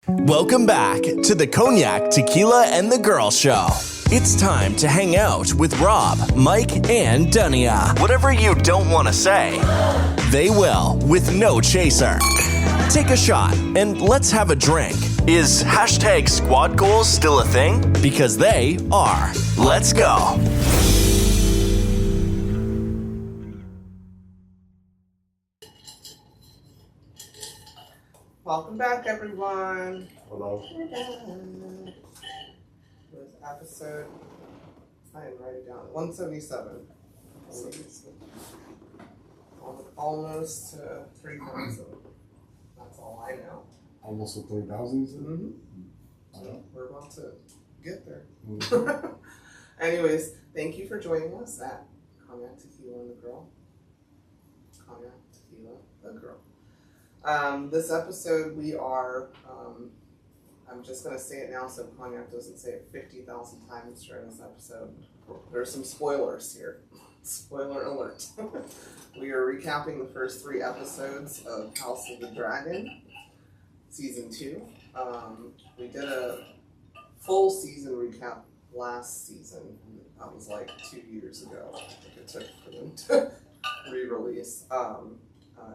Welcome back to the Cognac, Tequila, and the Girl Show. It's time to hang out with Rob, Mike, and Dunya. Whatever you don't want to say, they will with no chaser. Take a shot and let's have a drink. Is hashtag squad goals still a thing? Because they are. Let's go. Welcome back, everyone. Hello. We're done with episode, I didn't write it down, 177. Almost to 3,000. That's all I know. Almost to 3,000, you said? So we're about to get there. Mm-hmm. Anyways, thank you for joining us at Cognac, Tequila, and the Girl. Cognac, Tequila, the Girl. This episode we are, I'm just going to say it now so Cognac doesn't say it 50,000 times during this episode. There's some spoilers here. Spoiler alert. We are recapping the first 3 episodes of House of the Dragon, Season 2. We did a full season recap last season. That was like 2 years ago. I think it took for them to re-release.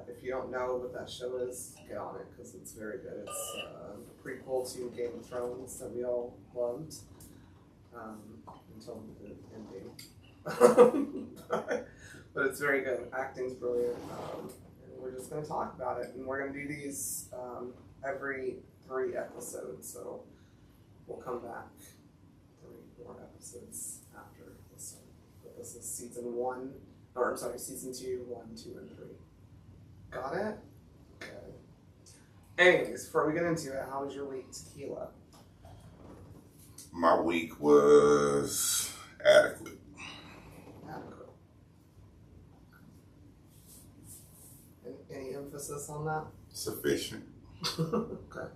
If you don't know what that show is, get on it because it's very good. It's a prequel to Game of Thrones that we all loved until the ending. But it's very good. Acting's brilliant. And we're just going to talk about it. And we're going to do these every 3 episodes. So we'll come back 3 more episodes after this one. But this is season 2, 1, 2, and 3. Got it? Okay. Anyways, before we get into it, how was your week, Tequila? My week was adequate. Adequate. Any emphasis on that? Sufficient. Okay.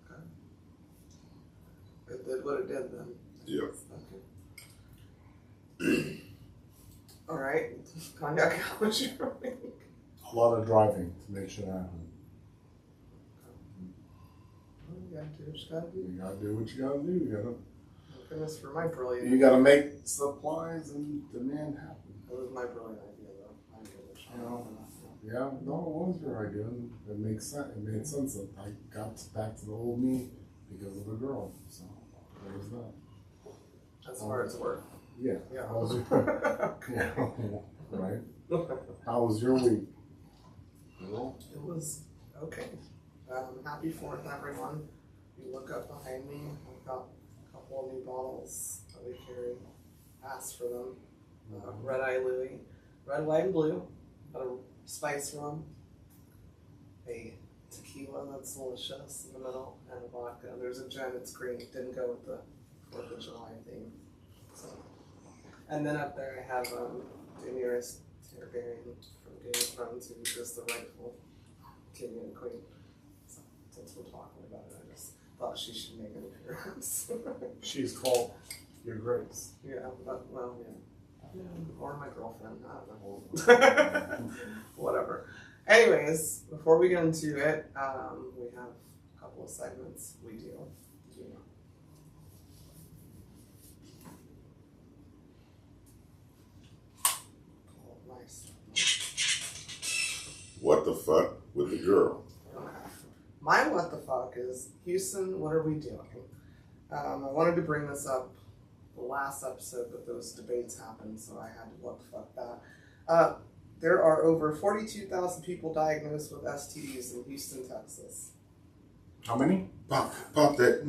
Okay. It did what it did then. Yep. Okay. All right. Cognac, how was your week? A lot of driving to make sure that happens. Well, you gotta do what you gotta do. You gotta do what you gotta do. Goodness for my brilliant. You gotta make supplies and demand happen. That was my brilliant idea, though. I get it. You know, yeah, no, it was your idea. It makes sense. It made sense that I got back to the old me because of the girl. So there's that. As far as work. Yeah. Yeah. How was your, yeah. Right. How was your week? Well, It was okay. Happy 4th, everyone. You look up behind me. I've got a couple of new bottles that we carry. Asked for them. Red Eye Louie, red, white, and blue. Got a spice rum, a tequila that's delicious in the middle, and a vodka. There's a gin. It's green. Didn't go with the 4th of July theme. So, and then up there I have Daenerys Targaryen from Game of Thrones, who's just the rightful king and queen. So, since we're talking about it, I just thought she should make an appearance. she's called Your Grace. Yeah, but, well, yeah. Or my girlfriend, I don't know. Whatever. Anyways, before we get into it, we have a couple of segments we do. Nice. What the fuck with the girl? Okay. My what the fuck is, Houston, what are we doing? I wanted to bring this up the last episode, but those debates happened, so I had to what the fuck that. There are over 42,000 people diagnosed with STDs in Houston, Texas. How many? Pop that.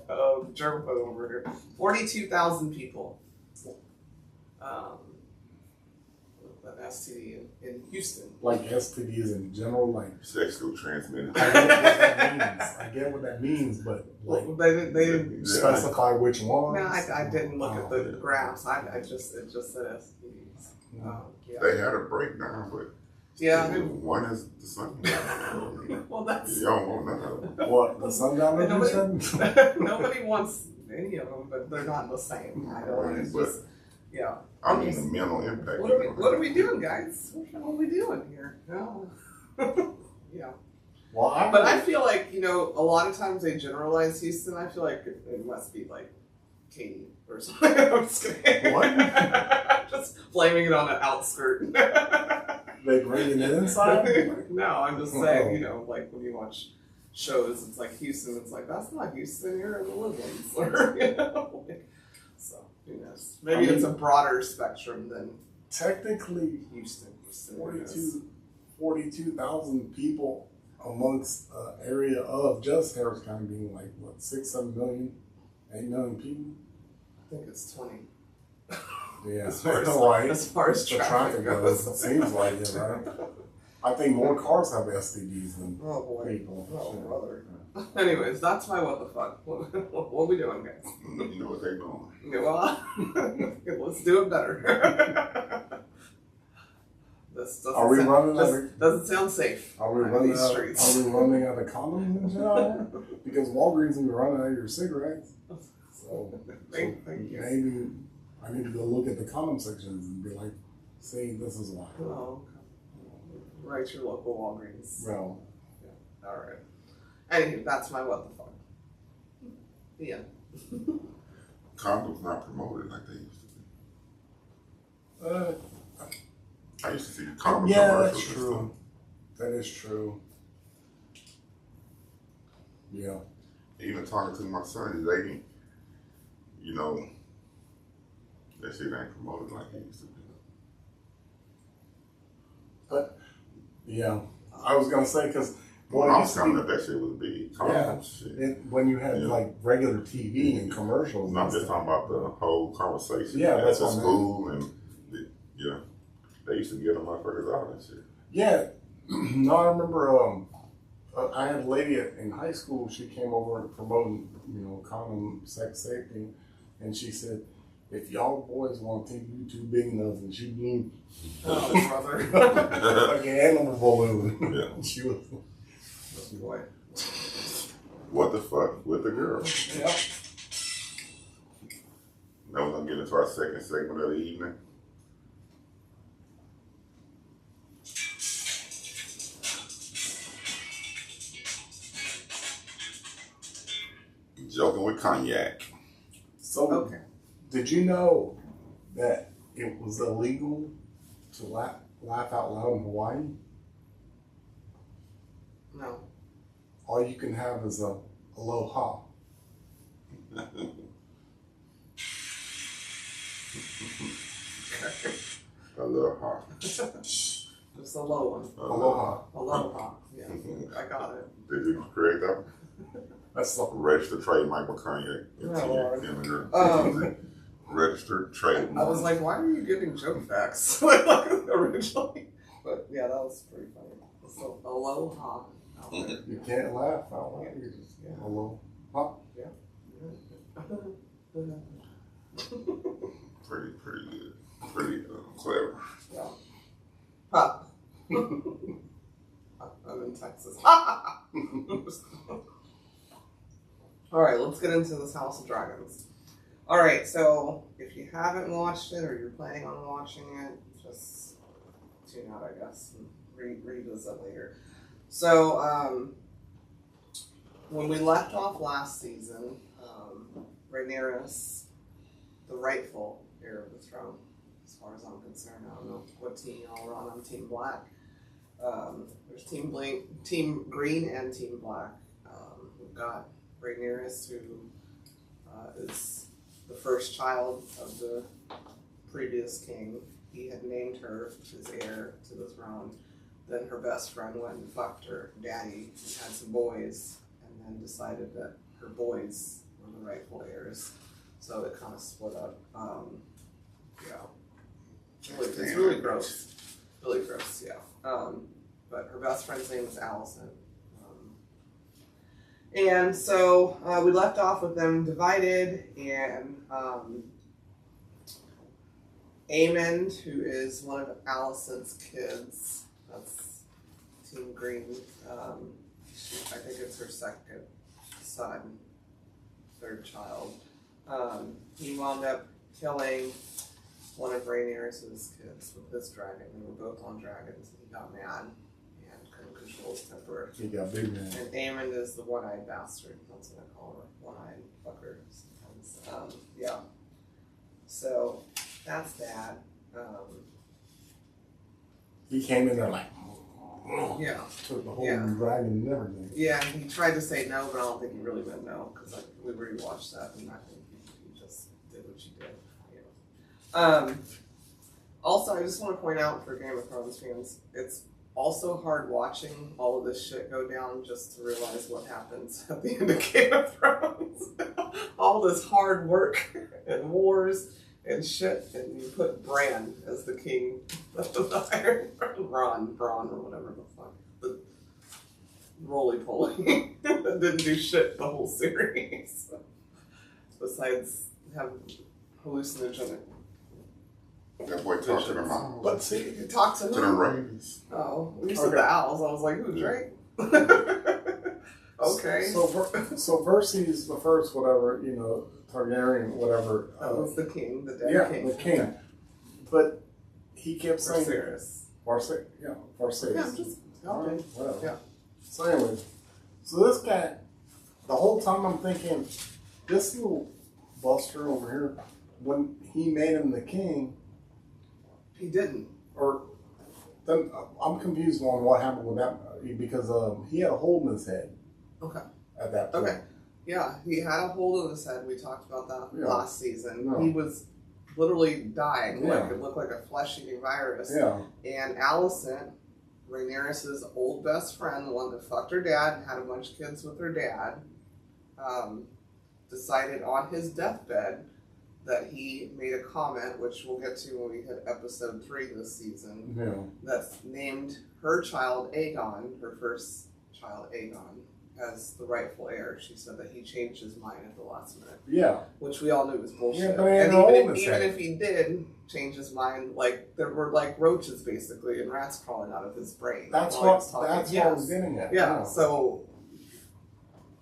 Oh, germaphobe over here. 42,000 people. With an STD in Houston. Like STDs in general, like Sexual transmitted. I get what that means, but like They didn't specify which one. No, I didn't look at the graphs. It just said STDs. Yeah. They had a breakdown, but Yeah. one is the sun. Well, that's You don't want none of them. What, the Sundowner you said? nobody wants any of them, but they're not the same. I know. It's just Yeah. I mean, the mental impact. What are we doing, guys? What are we doing here? No. Yeah. Well, I feel like, a lot of times they generalize Houston. I feel like it must be like Katie or something. I'm just kidding. What? Just blaming it on an outskirt. They bringing it inside? No, I'm just saying, like when you watch shows, it's like Houston. It's like, that's not Houston. You're in the Woodlands. Or, so, who knows? Maybe it's a broader spectrum than technically Houston. 42,000 people amongst an area of just Harris County being like, what, 6, 7 million, 8 million people? I think it's 20. Yeah, As far as, right. As far as The traffic goes, goes. it seems like it, right? I think more cars have STDs than Oh boy. people. Oh Shit. brother. Anyways, that's my what the fuck. What are we doing, guys? You know what they doing. Yeah, well, let's do it better. This doesn't Are we sound, running just out of, doesn't sound safe. are we on running these out, streets. are we running out of condoms and shit out here? Because Walgreens will be running out of your cigarettes. So, Thank you. maybe I need to go look at the condom sections and be like, see, this is why. Oh, okay. Write your local Walgreens. Well, All right. Anywho, that's my what the fuck. Yeah. Condoms not promoted like they used to be. I used to see condom yeah, commercials. that's true. That is true. Yeah. Even talking to my son, they didn't, that shit ain't promoted like it used to be. Yeah. I was going to say, because When I was coming up, that shit was big. Condoms, shit. when you had like regular TV and commercials. And I'm just talking about the whole conversation. Yeah, that's at what I meant. school and they used to get them motherfuckers out and shit. Yeah. No, I remember I had a lady in high school, she came over to promote, condom sex safety, and she said, if y'all boys want to think you too big enough, and she blew Oh, brother. like an animal balloon. Yeah. She was, Boy. What the fuck with the girl? Yep. Now we're gonna get into our second segment of the evening. Joking with Cognac. so, Okay. did you know that it was illegal to laugh out loud in Hawaii? No. All you can have is a aloha. A little hard. Just a low one. Aloha. Aloha. Yeah, I got it. Did you create that? That's the Registered trademark with Cognac. Oh, Lord. Registered trademark. I was like, why are you giving joke facts originally? But yeah, that was pretty funny. So aloha out there. you can't laugh out loud. You just aloha. Pretty good. Pretty clever. Yeah. Ha. I'm in Texas. All right, let's get into this House of Dragons. All right, so if you haven't watched it or you're planning on watching it, just tune out, I guess, and revisit later. So, when we left off last season, Rhaenyra, the rightful heir of the throne, as far as I'm concerned, I don't know what team y'all are on. I'm Team Black. There's Team Green and Team Black. We've got Rhaenyra, who is the first child of the previous king. He had named her his heir to the throne. Then her best friend went and fucked her daddy and had some boys, and then decided that her boys were the rightful heirs. So it kind of split up. It's really gross. Really gross, yeah. But her best friend's name is Allison. And so we left off with them divided, and Aemond, who is one of Allison's kids, that's Team Green, I think it's her second son, third child, he wound up killing one of Rhaenyra's kids with this dragon. They were both on dragons, and he got mad and couldn't control his temper. He got big man. And Aemon is the one-eyed bastard. That's what I call her. One-eyed fucker sometimes. Yeah. So that's that. He came in there like, Yeah. took the whole Yeah. dragon and everything. Yeah, he tried to say no, but I don't think he really meant no, because like, we rewatched that, and I think he just did what you did. Yeah. Also, I just want to point out for Game of Thrones fans, it's also hard watching all of this shit go down just to realize what happens at the end of Game of Thrones. All this hard work and wars and shit, and you put Bran as the king of the Iron Braun, or whatever the fuck. The roly-poly that didn't do shit the whole series. Besides having hallucinogenic. That boy talked to them owls. But see, you talk to To them ravens. Oh, you said the owls. I was like, who, Drake? Okay. So Versus the first, whatever, Targaryen, whatever. That was the king, the dead king. Yeah, the king. But he kept saying Varys. Varys. Yeah, I'm just helping. Whatever. Yeah. So anyway, so this guy, the whole time I'm thinking, this little buster over here, when he made him the king, He didn't. or then I'm confused on what happened with that because he had a hole in his head. Okay. At that point. Okay. Yeah, he had a hole in his head. We talked about that last season. No. He was literally dying. Yeah. Like, it looked like a flesh-eating virus. Yeah. And Alicent, Rhaenyra's old best friend, the one that fucked her dad and had a bunch of kids with her dad, decided on his deathbed that he made a comment, which we'll get to when we hit episode 3 this season, that's named her child Aegon, her first child Aegon, as the rightful heir. She said that he changed his mind at the last minute. Yeah. Which we all knew was bullshit. Yeah, but and even if he did change his mind, like, there were like roaches basically and rats crawling out of his brain. That's what I was getting at. Yeah, so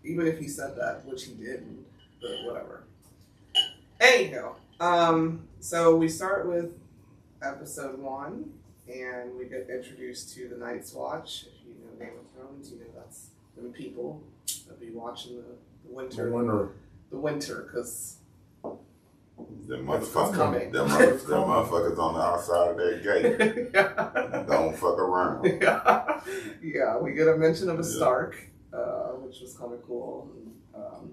even if he said that, which he didn't, but whatever. Anyhow, so we start with episode 1, and we get introduced to the Night's Watch. If you know Game of Thrones, you know that's them people that be watching the winter. The winter, because Them coming. motherfuckers on the outside of that gate. Yeah. Don't fuck around. Yeah, we get a mention of a Stark, which was kind of cool.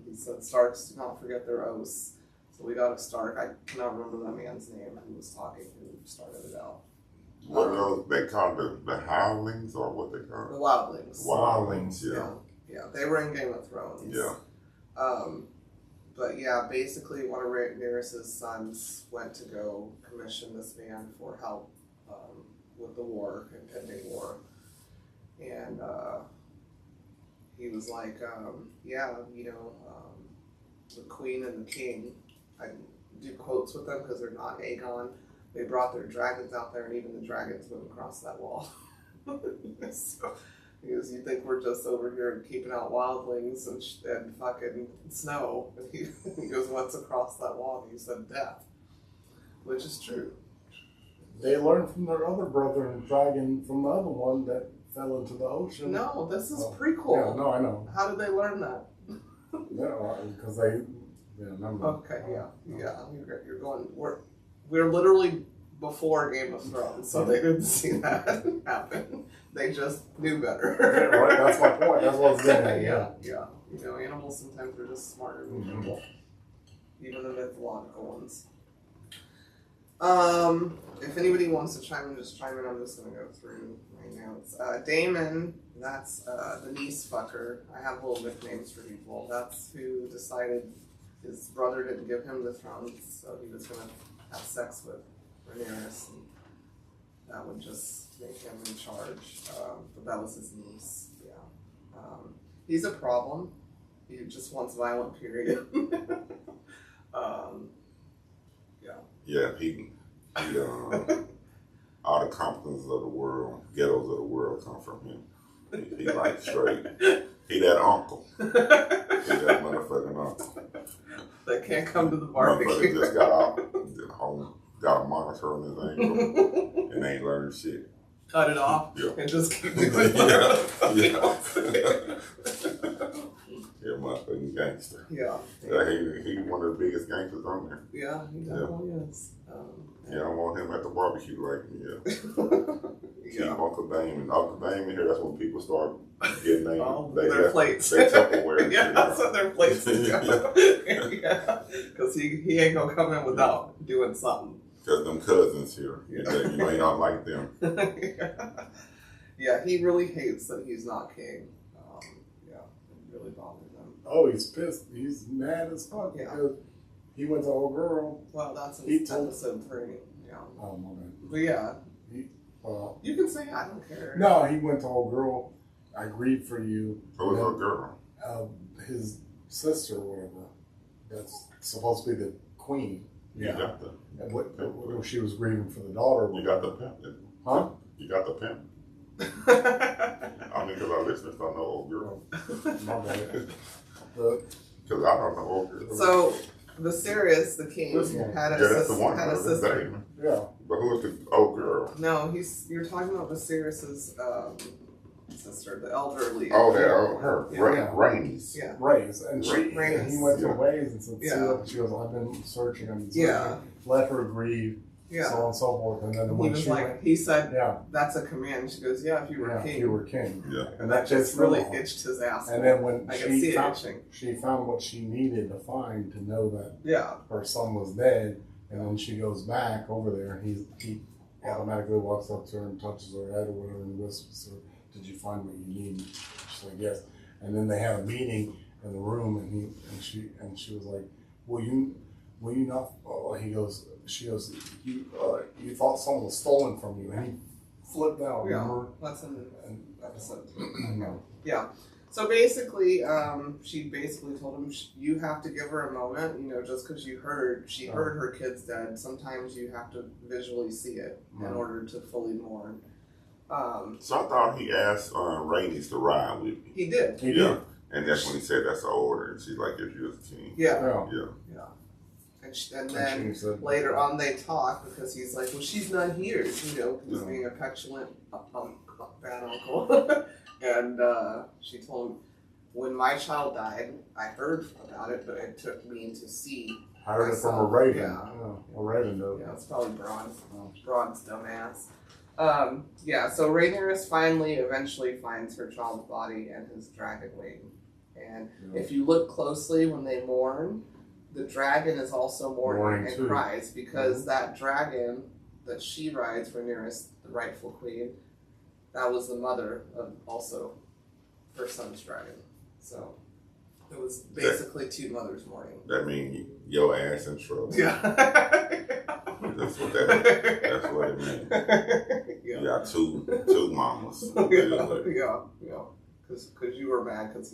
He said Starks do not forget their oaths. So we got a Stark. I cannot remember that man's name who was talking, who started it out. What are those? They call the Howlings, or what they call The it? Wildlings. Wildlings, yeah. Yeah, they were in Game of Thrones. Yeah. But yeah, basically one of Rhaenyra's sons went to go commission this man for help with the war, impending war. And he was like, the queen and the king, I do quotes with them because they're not Aegon. They brought their dragons out there, and even the dragons wouldn't cross that wall. So, because you think we're just over here keeping out wildlings and fucking snow. And he goes, what's across that wall? And he said death, which is true. They learned from their other brother and dragon from the other one that fell into the ocean. No, this is prequel. Yeah, no, I know. How did they learn that? Because they remember. Okay, yeah. You're going. We're literally before Game of Thrones, so they didn't see that happen. They just knew better. Yeah, right, that's my point. That's what I was getting at. Yeah. You know, animals sometimes are just smarter than people, even the mythological ones. If anybody wants to chime in, just chime in. I'm just going to go through right now. It's Daemon, that's the niece fucker. I have little nicknames for people. That's who decided his brother didn't give him the throne, so he was going to have sex with Rhaenyra, and that would just make him in charge. But that was his niece, yeah. He's a problem. He just wants violent, period. Yeah, he all the competences of the world, ghettos of the world come from him. He like straight. He that uncle. He that motherfucking uncle. That can't come to the barbecue. Motherfucker just got out home got a monitor on his ankle and ain't learned shit. Cut it off Yeah. and just keep doing Yeah, motherfucking gangster. Yeah. He one of the biggest gangsters on there. Yeah, he definitely is. Yeah, I want him at the barbecue like me. Yeah. Yeah. Keep Uncle Dame and Uncle Dame in here. That's when people start getting their plates. They Tupperware. Yeah, that's what their plates is. Yeah, because he ain't gonna come in without doing something. Because them cousins here, Yeah. you may not like them. Yeah, he really hates that he's not king. Yeah, it really bothers him. Oh, he's pissed. He's mad as fuck Yeah. because he went to old girl. Well, that's in He told- episode 3. Yeah, Oh my bad. but yeah, He, you can say I don't care. no, he went to old girl. I grieve for you. Who was a girl? His sister or whatever. That's supposed to be the queen. You got the. And what she was grieving for the daughter. You got the pimp. Huh? You got the pimp. I mean, because our listeners don't know old girl. My bad. Because I don't know old girl. So Viserys, the king, This one. had a That's the one. had a That's sister. Dame. Yeah. But who was the old girl? No, you're talking about Viserys's sister, the elderly. Oh, her. Yeah. Rainey's. Yeah. Raise. And Raise. he went to Yeah. Ways and said, see, Yeah. look, she goes, I've been searching and Yeah. let her grieve, Yeah. so on and so forth. And then He when was she like, went, he said, yeah, that's a command. She goes, yeah, if you were yeah, king. you were king. Yeah. And that just really itched his ass. And then when I can see she it found, itching. she found what she needed to find to know that Yeah. her son was dead, and then she goes back over there, and he automatically walks up to her and touches her head or whatever and whispers to her, did you find what you need? She's like, yes. And then they had a meeting in the room, and she was like, will you not? She goes, you thought someone was stolen from you, and he flipped out. Yeah. Remember? That's in episode 2. No. Yeah. So basically, she basically told him, you have to give her a moment, just because she heard her kid's dead. Sometimes you have to visually see it in order to fully mourn. So I thought he asked Rainey's to ride with me. He did. He Yeah. did. And that's when he said that's the order. And she's like, if you're the king. Yeah. Yeah. Yeah. And then she said, later on they talk because he's like, well, she's not here, he's being a petulant bad uncle. And she told him, when my child died, I heard about it, but it took me to see. I heard it from a myself. raven. Yeah. A raven though. Yeah, it's probably Braun's dumbass. So Rhaenyra finally eventually finds her child's body and his dragon wing. And if you look closely when they mourn, the dragon is also mourning and too. cries because that dragon that she rides, Rhaenyra, the rightful queen, that was the mother of also her son's dragon. So it was basically two mothers mourning. That means your ass in trouble. Yeah. That's what it means. Yeah. You got two mamas. Yeah. Because you were mad because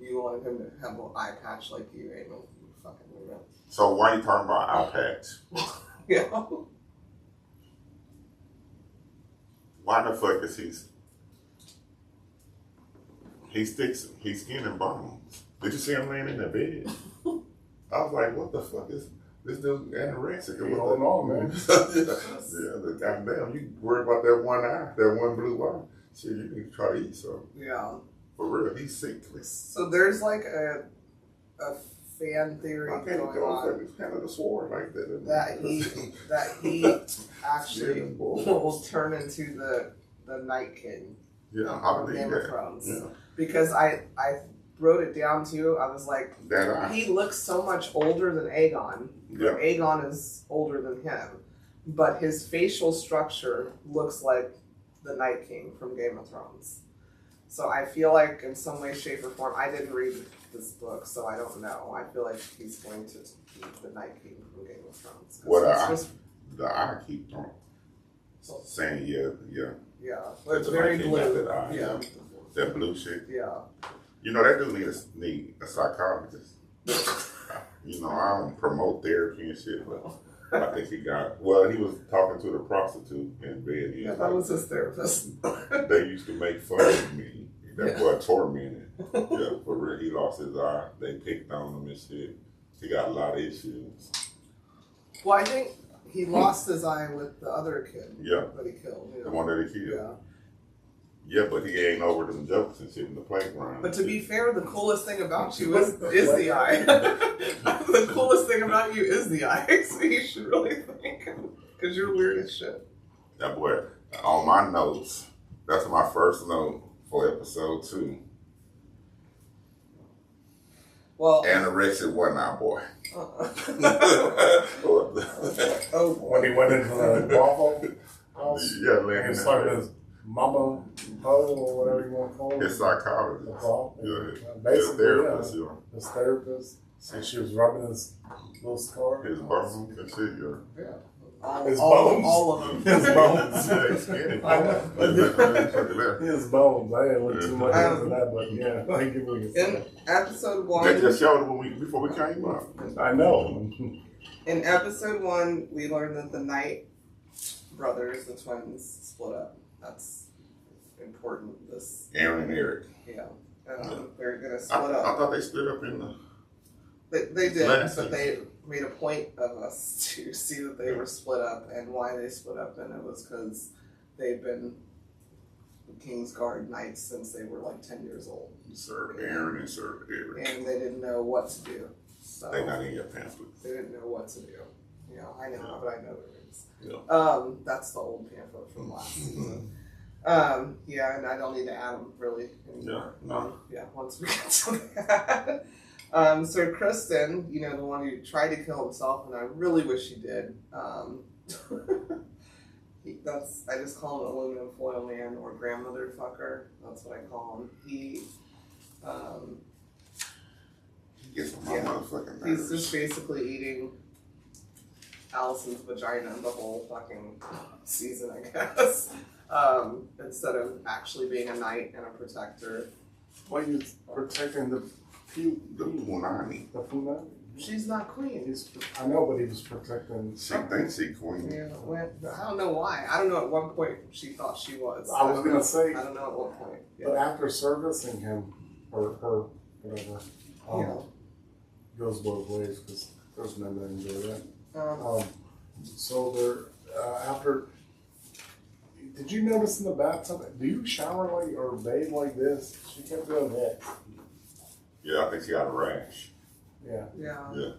you wanted him to have an eye patch like you. Ain't no fucking woman. So why you talking about eye patch? Yeah. Why the fuck is he's skin and bones? Did you see him laying in the bed? I was like, what the fuck is this dude anorexic? What's going on, man? The goddamn, you worry about that one eye, that one blue eye. Shit, you need to try to eat some. Yeah. For real, he's sickly. So there's like a fan theory I can't going go on it's kind of the sword like that. that he actually Yeah, boy. will turn into the Night King Yeah, I from believe Game that. of Thrones. Yeah. Because I wrote it down too. I was like, That eye. he looks so much older than Aegon. Yeah. Aegon is older than him, but his facial structure looks like the Night King from Game of Thrones. So I feel like in some way, shape, or form, I didn't read this book, so I don't know. I feel like he's going to be the Night King from Game of Thrones. The eye keep on saying yeah. Yeah, but it's very Night King blue. got that eye, Yeah. That blue shit. Yeah. You know, that dude need a psychologist. I don't promote therapy and shit, but I think he was talking to the prostitute in bed. Yeah, that was his therapist. They used to make fun of me. That boy tormented. Yeah, for real. He lost his eye. They picked on him and shit. He got a lot of issues. Well, I think he lost his eye with the other kid. Yeah. That he killed. You know? The one that he killed. Yeah. Yeah, but he ain't over them jokes and shit in the playground. But to be fair, the coolest thing about you is the eye. The coolest thing about you is the eye. So you should really think, because you're weird as shit. That boy, on my notes, that's my first note for episode 2. Well, Anorexic one eye boy. Oh, When he went into the waffle house, Yeah, and man. he started his mama hoe or whatever you want to call it. His psychologist. That's all. Yeah, his Basically, therapist, yeah. His therapist. And she was rubbing his little scar. His bones and shit, yeah. Yeah. all, His all, bones. all of them. His bones. Yeah, he's skinny. I know. Look at that. His bones. I didn't look too much into that, but yeah, I give you In episode They one, just showed it before we came up. I know. in episode 1, we learned that the Knight brothers, the twins, split up. That's important. This, Aaron and Eric. yeah, they're gonna I split up. thought they split up in the. They did, Last but season. they made a point of us to see that they were split up, and why they split up, and it was because they've been King's Guard Knights since they were like 10 years old, Serve Aaron and serve Eric. and they didn't know what to do. So They not in your pamphlet. they didn't know what to do. You know, I know, but I know their names. Yeah. That's the old pamphlet from last Mm-hmm. season. Yeah, and I don't need to add them really anymore. Yeah, no. Yeah, once we get to that. So Kristen, you know, the one who tried to kill himself, and I really wish he did. I just call him aluminum foil man or grandmother fucker. That's what I call him. He Gets on my Yeah. motherfucking he's nerves. just basically eating Allison's vagina the whole fucking season, I guess. Instead of actually being a knight and a protector. Why you protecting the The punani. the punani? She's not queen. I know, but he was protecting. She thinks she queen. Yeah, I don't know why. I don't know at what point she thought she was. I was gonna say, I don't know at what point. but after servicing him or her, whatever, Yeah. goes both ways because there's men that enjoy that. Um, So they're after. Did you notice in the bathtub? Do you shower like or bathe like this? She kept doing that. Yeah, I think she got a rash. Yeah. yeah. Yeah.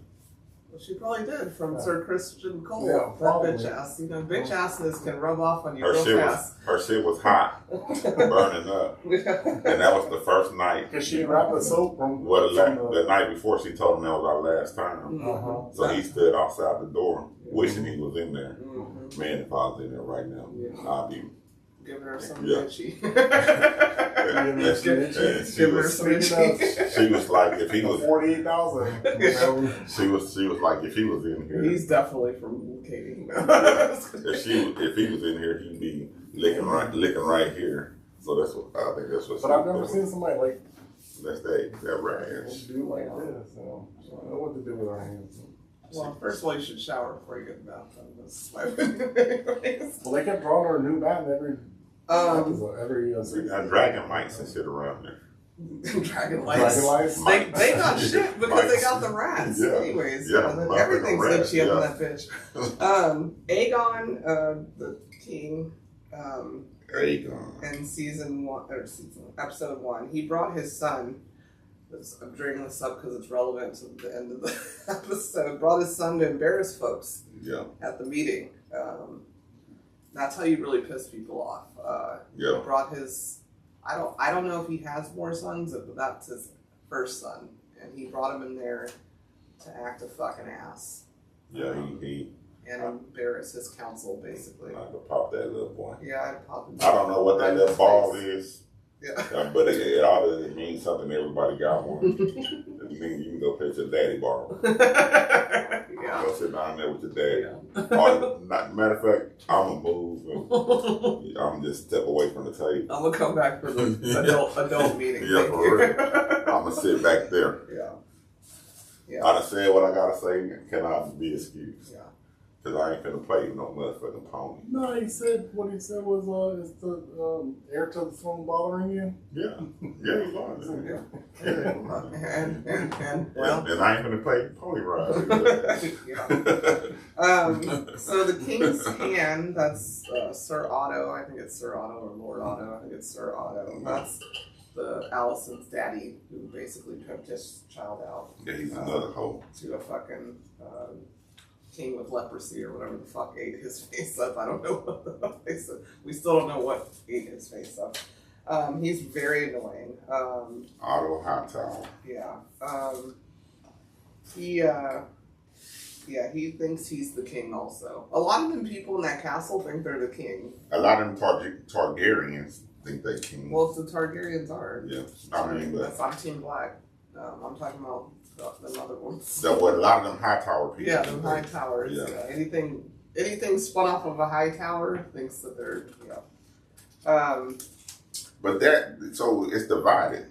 Well, she probably did from Yeah. Sir Christian Cole. Yeah, that probably. bitch ass. You know, bitch assness can rub off on you Her real shit fast. was hot, burning up, and that was the first night. Because she wrapped the soap from. Well, from the night before she told him that was our last time. Uh-huh. So he stood outside the door, wishing he was in there. Mhm. Man, if I was in there right now, Yeah. I'd be. Giving her some Yeah. itchy. And she Giving her was, some itchy. she was like, if he was, 48,000. she was like, if he was in here, He's definitely from Katie. if he was in here, he'd be licking right here. So that's what I think. That's what. But I've never seen somebody like That's that rash. do like this. So I know what to do with our hands. Well, first of all, you should shower before you get in the bathtub. That's my opinion, anyways. Well, they kept drawing her a new bat every episode, every We season. got dragon mics and shit around there. Dragon lights. Dragon lights. They got shit because they got the rats. Yeah. Anyways, Yeah, and then fucking everything's rats, itchy up in yeah. that bitch. Aegon, the king, Aegon. in episode 1, he brought his son. I'm bringing this up because it's relevant to the end of the episode. Brought his son to embarrass folks Yeah. at the meeting. That's how you really piss people off. Yeah. He brought his. I don't know if he has more sons, but that's his first son, and he brought him in there to act a fucking ass. Yeah. He And embarrass his council, basically. I could pop that little boy. Yeah, I'd pop him. I don't know what that right in little the ball face. is. Yeah. But it ought to mean something. Everybody got one. It means you can go play with your daddy ball. Yeah. Go sit down there with your daddy. Yeah. Or, matter of fact, I'm gonna move. And I'm just step away from the table. I'm gonna come back for the adult meeting. Yeah, Thank for you. real. I'm gonna sit back there. Yeah. I done said what I gotta say. Can I be excused? Yeah. Cause I ain't finna play with no motherfucking pony. No, he said what he said was is the heir to the throne bothering you? Yeah, yeah, he was. Yeah. Yeah. Well, And I ain't gonna play pony ride. yeah. So the King's Hand, that's Sir Otto. I think it's Sir Otto or Lord Otto. I think it's Sir Otto. That's the Allison's daddy who basically pimped his child out. Yeah, he's another hoe. To a fucking king with leprosy or whatever the fuck ate his face up. I don't know what the fuck they said. We still don't know what ate his face up. He's very annoying. Otto Hightower. Yeah. He thinks he's the king also. A lot of them people in that castle think they're the king. A lot of them Targaryens think they king. Well, the Targaryens are. Yeah, I mean, but I'm Team Black. I'm talking about the other ones. a lot of them Hightower people. Yeah, them high towers. Yeah. Anything spun off of a high tower thinks that they're But so it's divided.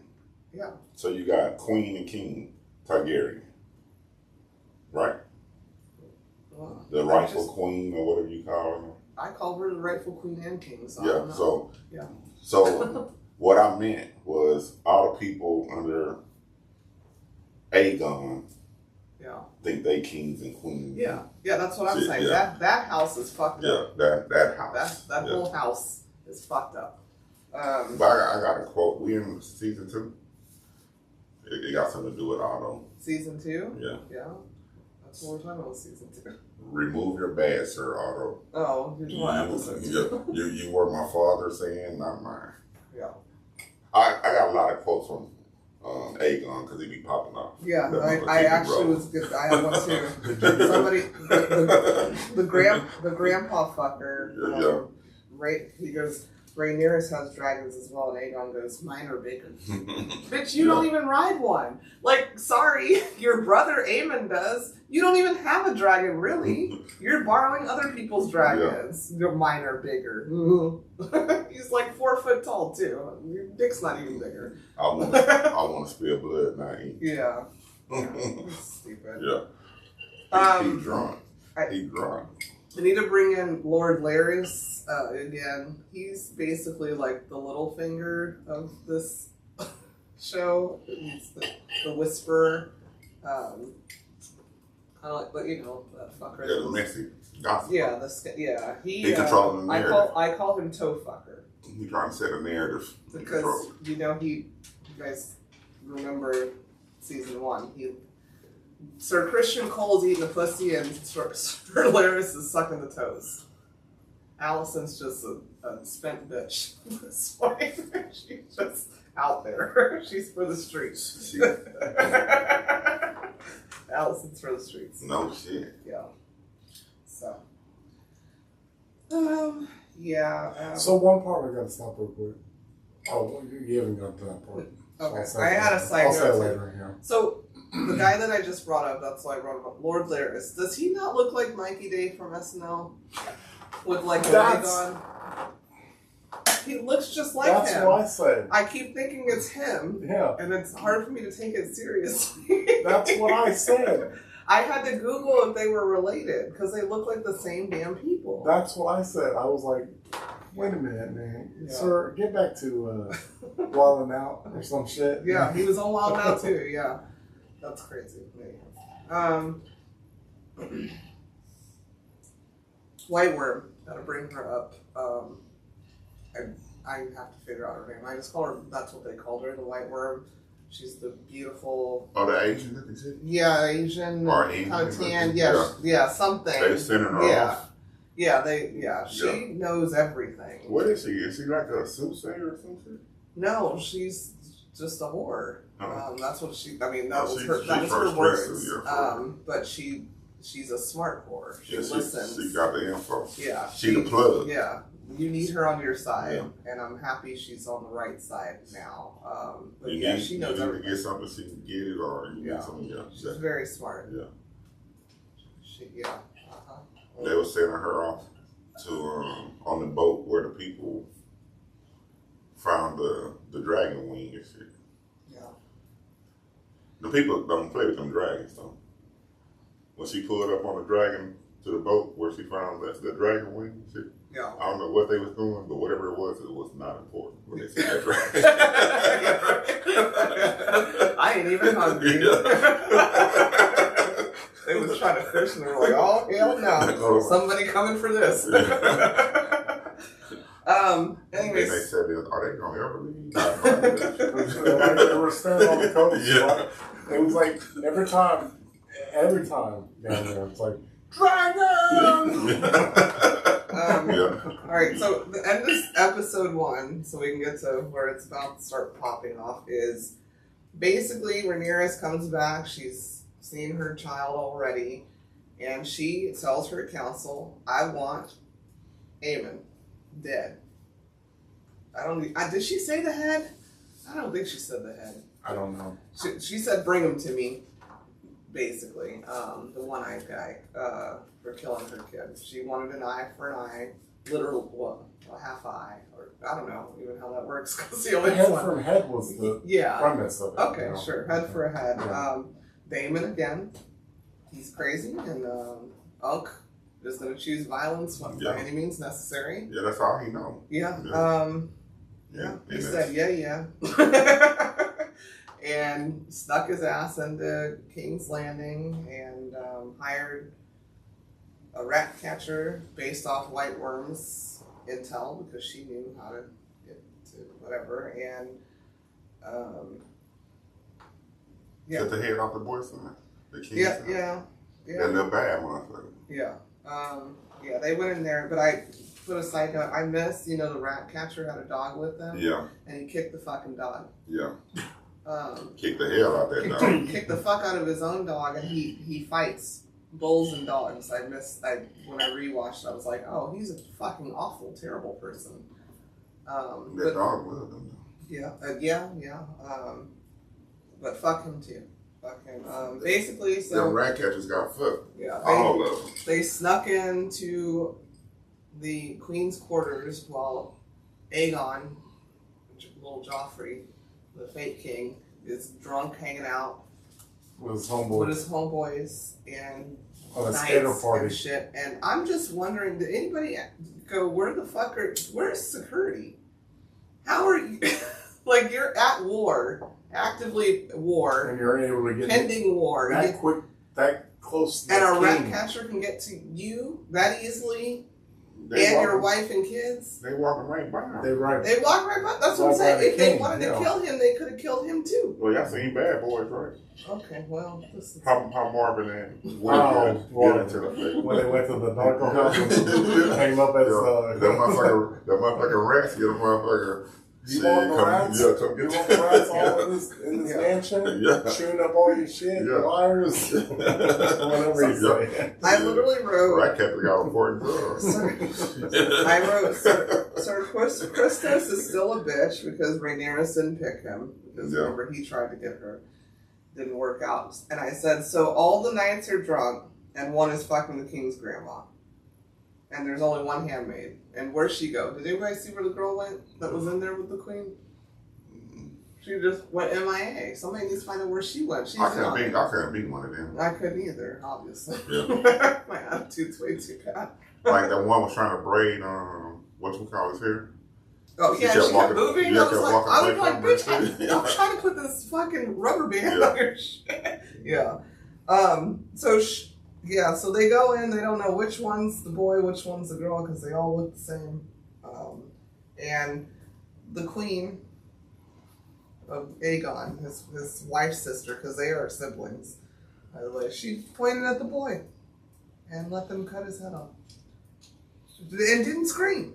Yeah. So you got Queen and King Targaryen, right? Well, The rightful queen or whatever you call her. I call her the rightful queen and king. So I Yeah. don't know. So what I meant was all the people under Aegon Yeah. think they kings and queens. Yeah. That's what I'm Shit, saying. yeah. That house is fucked up. Yeah, that house. That whole house is fucked up. But I got a quote. We in season 2. It got something to do with Otto. Season 2? Yeah. Yeah. That's what we're talking about with season 2. Remove your badge, Sir Otto. Oh, you're talking about episode 2. You were my father saying, not mine. Yeah. I got a lot of quotes from Aegon because he be popping off. Yeah, That I motherfucker actually bro. was good. I have one too. Somebody, the grandpa fucker. He goes, Rhaenyra has dragons as well, and Aegon goes, mine are bigger. Bitch, you don't even ride one. Like, sorry, your brother Aemon does. You don't even have a dragon, really. You're borrowing other people's dragons. Mine are bigger. He's like 4 foot tall too. Your dick's not even bigger. I want to spill blood, not eat. Yeah. Stupid. Yeah. He drunk. He drunk. I need to bring in Lord Larys again. He's basically like the Littlefinger of this show. He's the Whisperer. Kind of like, but that fucker. Yeah, the messy gossip. Yeah, He controlling the narrative. I call him toe fucker. He trying to set a narrative. Because, you guys remember season 1. Sir Christian Cole's eating a pussy and Sir Larys is sucking the toes. Allison's just a spent bitch. This point. She's just out there. She's for the streets. Allison's for the streets. No shit. Yeah. So. Yeah. So one part I gotta stop real quick. Oh, you haven't got to that part. Okay. So I had a side I'll say it note. later. Yeah. So, the guy that I just brought up, that's why I brought him up, Lord Larys, does he not look like Mikey Day from SNL? With like a wig on? He looks just like That's him. what I said. I keep thinking it's him, Yeah. and it's hard for me to take it seriously. That's what I said. I had to Google if they were related, because they look like the same damn people. That's what I said. I was like, wait a minute, man. Yeah. Sir, get back to Wild 'N Out or some shit. Yeah, he was on Wild Now too, yeah. That's crazy. White Worm, gotta bring her up. I have to figure out her name. I just call her, that's what they called her, the White Worm. She's the beautiful... Oh, the Asian looking shit? Yeah, Asian, Or Asian kind of tan, looking, yeah, something. They sending her off. She knows everything. What is she? Is she like a soothsayer or some shit? No, she's just a whore. Oh. That's what she. I mean, that was She her first words. dressed her, But she's a smart whore. She Yeah, listens. she got the info. Yeah, She the plug. Yeah, you need her on your side, and I'm happy she's on the right side now. But she knows you need everything. to get something, she can get it, or you need something else. She's very smart. Yeah. They were sending her off to on the boat where the people found the dragon wing and shit. Yeah. The people don't play with them dragons though. When she pulled up on the dragon to the boat where she found the dragon wing shit. Yeah. I don't know what they was doing, but whatever it was not important when they said that dragon. I ain't even hungry. They was trying to fish and they were like, oh, hell no. Somebody coming for this. Anyways. And they said, are they going to ever leave? They were standing on the coast. Yeah. It was like every time down there, it's like, dragon! All right, so the end of episode 1, so we can get to where it's about to start popping off, is basically Ramirez comes back. She's seen her child already, and she tells her council, I want Eamon dead. Did she say the head? I don't think she said the head. I don't know. She said, bring him to me, basically. The one-eyed guy for killing her kid. She wanted an eye for an eye, literal, a half eye, or I don't know even how that works. Cause the only head for head was the premise of it. Okay, sure. Head for a head. Yeah. Damon again, he's crazy, and Unk is going to choose violence by any means necessary. Yeah, that's all he knows. Yeah. He said, yeah. And snuck his ass into King's Landing and hired a rat catcher based off White Worm's intel because she knew how to get to whatever. And Cut the head off the boy's son. The king's son. Yeah. That little bad motherfucker. Yeah. They went in there, but I put a side note. I missed, the rat catcher had a dog with them. Yeah. And he kicked the fucking dog. Yeah. Kick the hell out that dog. Kicked the fuck out of his own dog, and he fights bulls and dogs. When I rewatched, I was like, oh, he's a fucking awful, terrible person. That dog loved him. Yeah. But fuck him too. Fuck him. Basically, so the rat catchers got fucked. Yeah. All of them. They snuck into the Queen's quarters while Aegon, little Joffrey, the fake king, is drunk hanging out with his homeboys and on a skater party and shit. And I'm just wondering, did anybody go, where's security? How are you, like, you're at war, actively at war, and you're able to get pending war. That quick, that close to and a king. rat catcher can get to you that easily? Your wife and kids? They walking right by him. They walk right by. That's what I'm saying. If they wanted to kill him, they could have killed him too. Well, y'all seen Bad Boys, right? Okay, well, this is... How Marvin and Will get into the face. When they went to the narco house and came up as... that motherfucker rats get a motherfucker... You want the rats? Yeah, come get you want the rats all in this mansion? Yeah. Chewing up all your shit, wires, whatever you say. I literally wrote... Rat catcher got important drugs. I wrote, Sir Christos is still a bitch because Rhaenyra didn't pick him. Because remember, he tried to get her. Didn't work out. And I said, so all the knights are drunk and one is fucking the king's grandma. And there's only one handmaid. And where'd she go? Did anybody see where the girl went that was in there with the queen? She just went MIA. Somebody needs to find out where she went. I couldn't be one of them. I couldn't either, obviously. Yeah. My attitude's way too bad. Like that one was trying to braid, whatchamacallit's hair. Oh, yeah, she kept moving. I was like, bitch, I'm trying to put this fucking rubber band on your shit. Yeah. So they go in, they don't know which one's the boy, which one's the girl, because they all look the same. And the queen of Aegon, his wife's sister, because they are siblings, by the way, she pointed at the boy and let them cut his head off. And didn't scream.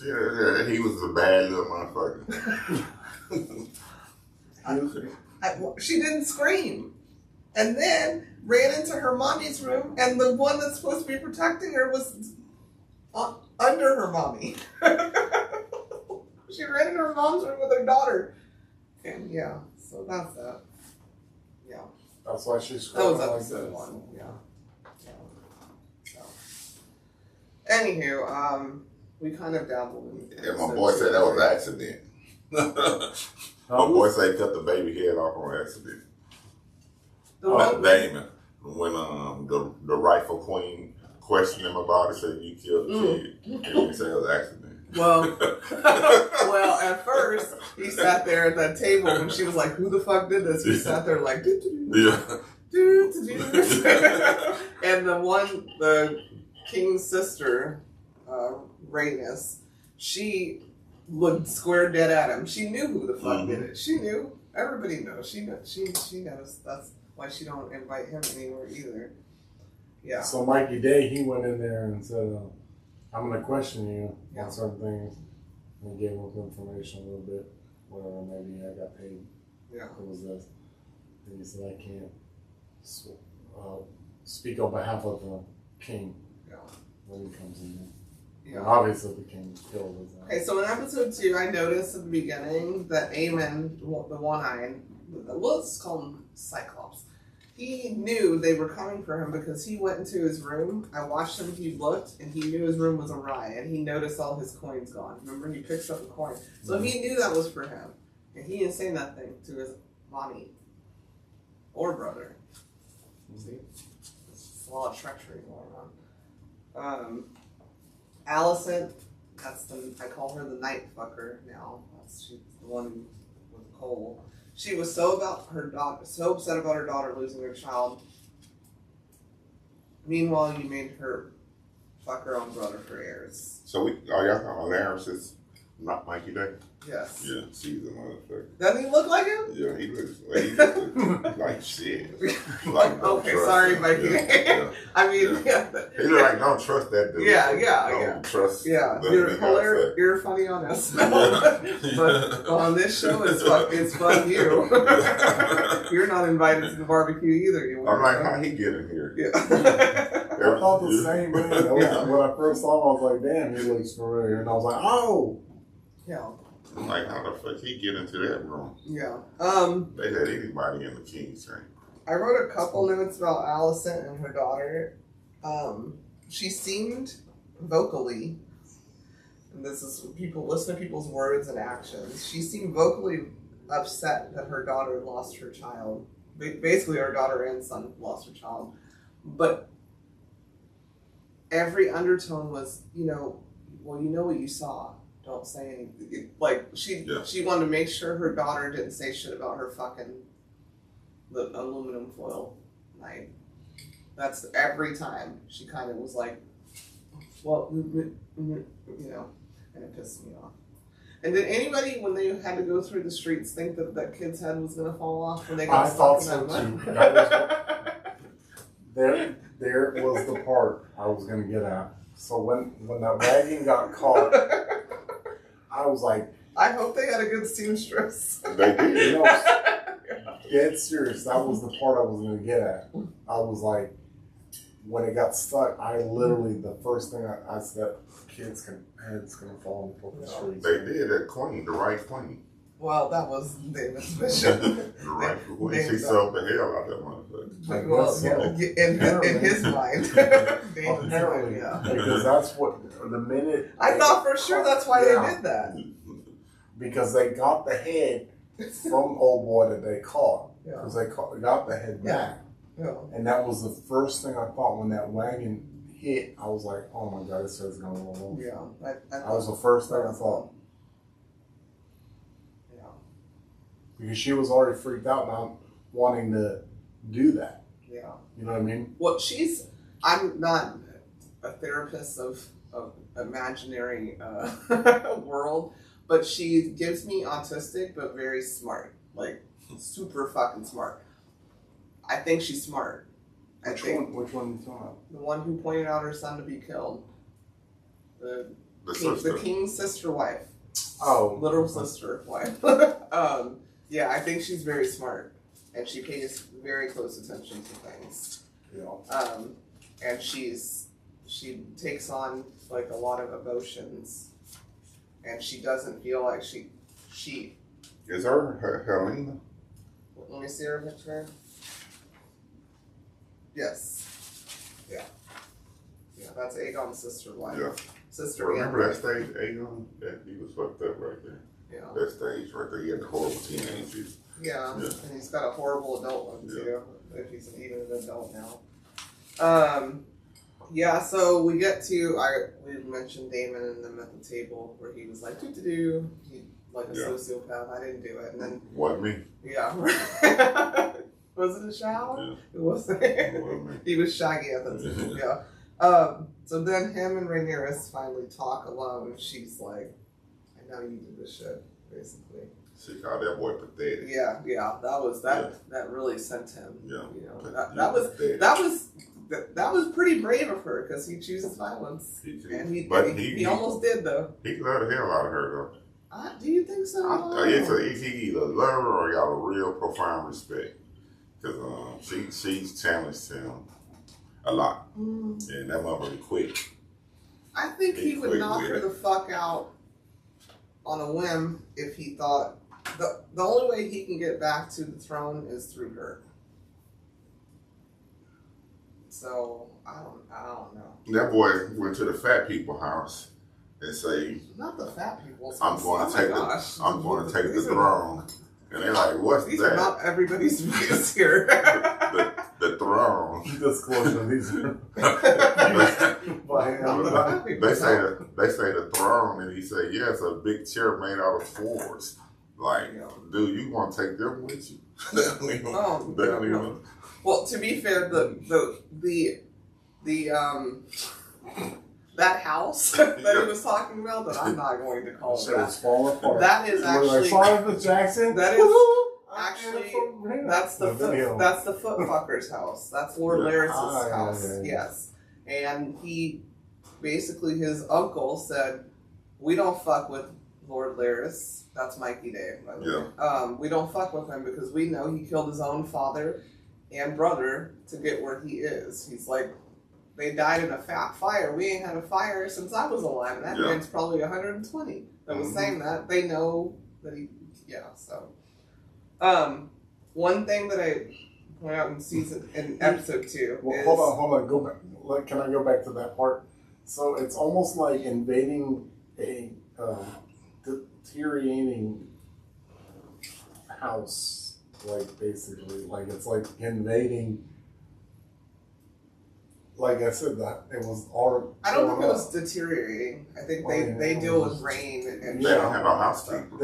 Yeah, he was a bad little motherfucker. She didn't scream. And then ran into her mommy's room, and the one that's supposed to be protecting her was under her mommy. She ran into her mom's room with her daughter. And so that's that. Yeah. That's why she's screaming. That was episode 1. Yeah. So. Anywho, we kind of dabbled in. Yeah, my boy said that was an accident. My boy said he cut the baby head off on accident. Damon. when the rightful queen questioned him about it, said you killed the kid, and he said it was an accident. Well, well, at first he sat there at that table when she was like, "Who the fuck did this?" He sat there like, Yeah. and the king's sister, Rhaenys, she looked square dead at him. She knew who the fuck did it. She knew. Everybody knows. She knows. That's why she don't invite him anywhere either. Yeah. So Mikey Day, he went in there and said, I'm going to question you on certain things. And gave him information a little bit. Whatever, maybe I got paid. Yeah. It was this. And he said, I can't speak on behalf of the king when he comes in there. Yeah. And obviously the king killed his Okay, so in episode 2, I noticed at the beginning that Aemon, the one-eyed, let's call him Cyclops, he knew they were coming for him because he went into his room. I watched him, he looked, and he knew his room was awry, and he noticed all his coins gone. Remember, he picks up a coin. So he knew that was for him. And he didn't say nothing to his mommy or brother. See? It's a lot of treachery going on. Allison, I call her the night fucker now. She's the one with Cole. She was so upset about her daughter losing her child. Meanwhile, you made her fuck her own brother for heirs. So are y'all on Aaron's is not Mikey Day? Yes. Yeah, she's a motherfucker. Doesn't he look like him? Yeah, he looks like shit. Like, okay, sorry, Mikey. Yeah. I mean, He look like, don't trust that dude. Don't trust. You're funny on us. But on this show, it's fun you. You're not invited to the barbecue either. I'm like, how he get in here? Yeah. I thought the same thing. When I first saw him, I was like, damn, he looks familiar. And I was like, oh. Yeah. I'm like, how the fuck he get into that room? Yeah. They had anybody in the King's train. I wrote a couple notes about Allison and her daughter. She seemed vocally, and this is people listen to people's words and actions. She seemed vocally upset that her daughter lost her child. Basically, her daughter and son lost her child. But every undertone was, you know what you saw. Don't say anything. Like, she wanted to make sure her daughter didn't say shit about her fucking the aluminum foil knife. That's every time. She kind of was like, well, and it pissed me off. And did anybody, when they had to go through the streets, think that kid's head was going to fall off when they got stuck in that mud? There was the part I was going to get at. So when that wagon got caught, I was like, I hope they had a good seamstress. They did. Dead serious. That was the part I was going to get at. I was like, when it got stuck, I literally, the first thing I said, head's going to fall into the streets. They did that queen, the right queen. Well, that was David's mission. The right queen. She sold the hell out of that motherfucker. Well, in his mind. Apparently, because that's what, the minute... I thought for sure that's why they did that. Because they got the head from old boy that they caught. Because they got the head back. Yeah. And that was the first thing I thought when that wagon hit. I was like, oh my God, this head's going to roll over. Yeah. That was the first thing I thought. Yeah. Because she was already freaked out not wanting to do that. Yeah. You know what I mean? Well, I'm not a therapist of imaginary world, but she gives me autistic, but very smart. Like, super fucking smart. I think she's smart. Which one are you talking about? The one who pointed out her son to be killed. The king's sister wife. Oh. Literal sister wife. Yeah, I think she's very smart. And she pays very close attention to things. Yeah. And she takes on like a lot of emotions. And she doesn't feel like she Is her Helena? Let me see her picture. Yes. Yeah. Yeah, that's Aegon's sister wife. Yeah. Sister. Remember that stage, Aegon? That he was fucked up right there. Yeah. That stage right there. He had the horrible teenage years. Yeah. And he's got a horrible adult one too. if he's even an adult now. Yeah, so we get to, we mentioned Damon and them at the table where he was like, do, he like a sociopath. I didn't do it. And then. Wasn't me. Yeah. Was it a shower? Yeah. It wasn't. He was shaggy at the table, yeah. So then him and Rhaenyra finally talk alone. She's like, I know you did this shit, basically. She called that boy pathetic. Yeah, that really sent him. Yeah. You know, that was pretty brave of her because he chooses violence. He almost did though. He loved the hell out of her though. Do you think so? He either love her or got a real profound respect because she's challenged him a lot, and that motherfucker quick. I think he would knock her the fuck out on a whim if he thought the only way he can get back to the throne is through her. So I don't know. That boy went to the fat people house and say, "Not the fat people." I'm going to take the throne, and they're like, "What's these that?" These are not everybody's views here. the throne. Disclosure. These are. They say the throne, and he said, "Yeah, it's a big chair made out of swords." Like, dude, you want to take them with you? Well, to be fair, the that house that he was talking about, that I'm not going to call it that. Falling apart. That is actually Jackson. That is actually that's the foot fucker's house. That's Lord Larris's house. Yeah. Yes, and he basically his uncle said, "We don't fuck with Lord Larris." That's Mikey Day, by the way. We don't fuck with him because we know he killed his own father and brother to get where he is. He's like, they died in a fat fire. We ain't had a fire since I was alive. And that man's probably 120 that was saying that. They know that he, so. One thing that I point out in episode 2 is... Hold on. Go back. Can I go back to that part? So it's almost like invading a deteriorating house. Like, basically, like, it's like invading, like I said, that it was all... I don't think it was deteriorating. I think they deal with rain and they don't have a housekeeper.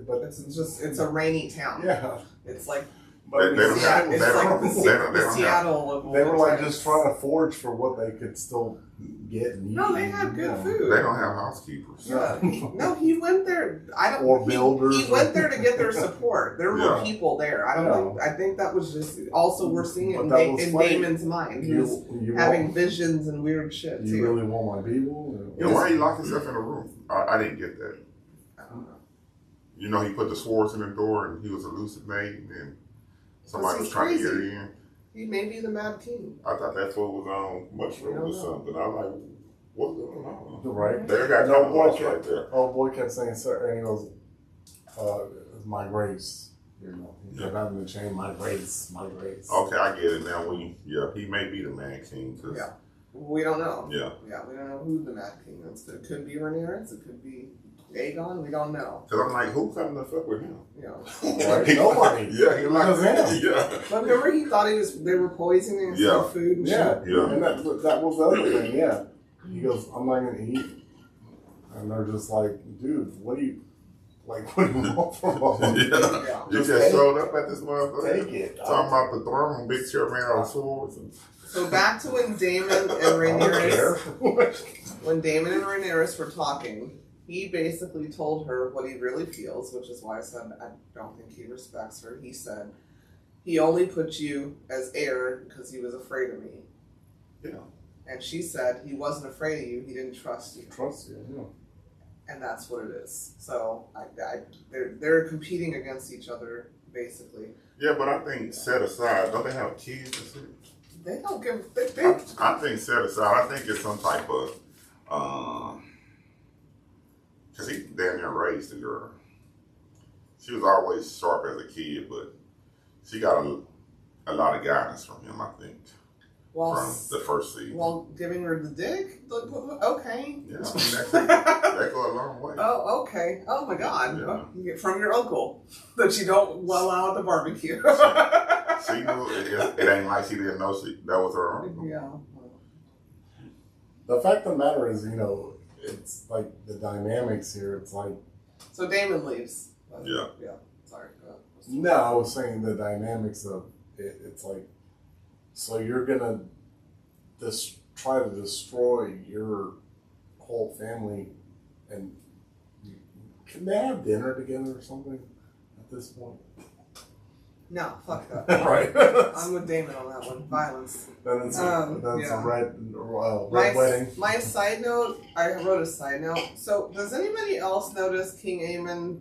But it's a rainy town. Yeah. It's like... They don't have Seattle. They were like just trying to forage for what they could still get and eat. No, they have good food. They don't have housekeepers. Yeah. He went there. Builders. He went there to get their support. There were people there. I think that was just also we're seeing it in Damon's mind. He was having visions and weird shit too. You really want my people? Why he locked himself in a room? I didn't get that. I don't know. You know, he put the swords in the door and he was hallucinating and somebody was trying to get in. He may be the Mad King. I thought that fool was on mushrooms or something. I was like, what's going on? Right. They got no voice right there. Oh, boy kept saying, sir, and he goes, it's my grace. You know, he kept having to change my grace. Okay, I get it now. He may be the Mad King. Yeah. We don't know. Yeah. Yeah, we don't know who the Mad King is. It could be Rhaenyra. It could be Aegon. We don't know. Because I'm like, who coming to fuck with him? Yeah. Nobody. Yeah, he likes him. Yeah. But remember, he thought they were poisoning his food and shit. Yeah. And that was the other thing. Yeah. He goes, I'm not gonna eat. And they're just like, dude, what do you want from us? Yeah. You just showed up at this motherfucker. Take it. Talking about the throne, big chair man on swords. So back to when Damon and Rhaenyra were talking. He basically told her what he really feels, which is why I said I don't think he respects her. He said, he only put you as heir because he was afraid of me. Yeah. And she said, he wasn't afraid of you, he didn't trust you. Yeah. And that's what it is. So they're competing against each other, basically. Yeah, but I think set aside, don't they have kids and shit? They don't give... I think set aside, I think it's some type of... Because he damn near raised the girl. She was always sharp as a kid, but she got a lot of guidance from him, I think, from the first season. While giving her the dick? Okay. Yeah, I mean, that go a long way. Oh, okay. Oh, my God. Yeah. From your uncle that you don't allow at the barbecue. She knew it ain't like she didn't know that was her uncle. Yeah. The fact of the matter is, it's like the dynamics here. It's like. So Damon leaves. Yeah. Yeah. Sorry. No, I was saying the dynamics of it. It's like, so you're gonna try to destroy your whole family, and can they have dinner together or something at this point? No, fuck that. Right. I'm with Damon on that one. Violence. Then it's yeah. a red wedding. My side note, I wrote a side note. So, does anybody else notice King Aemon,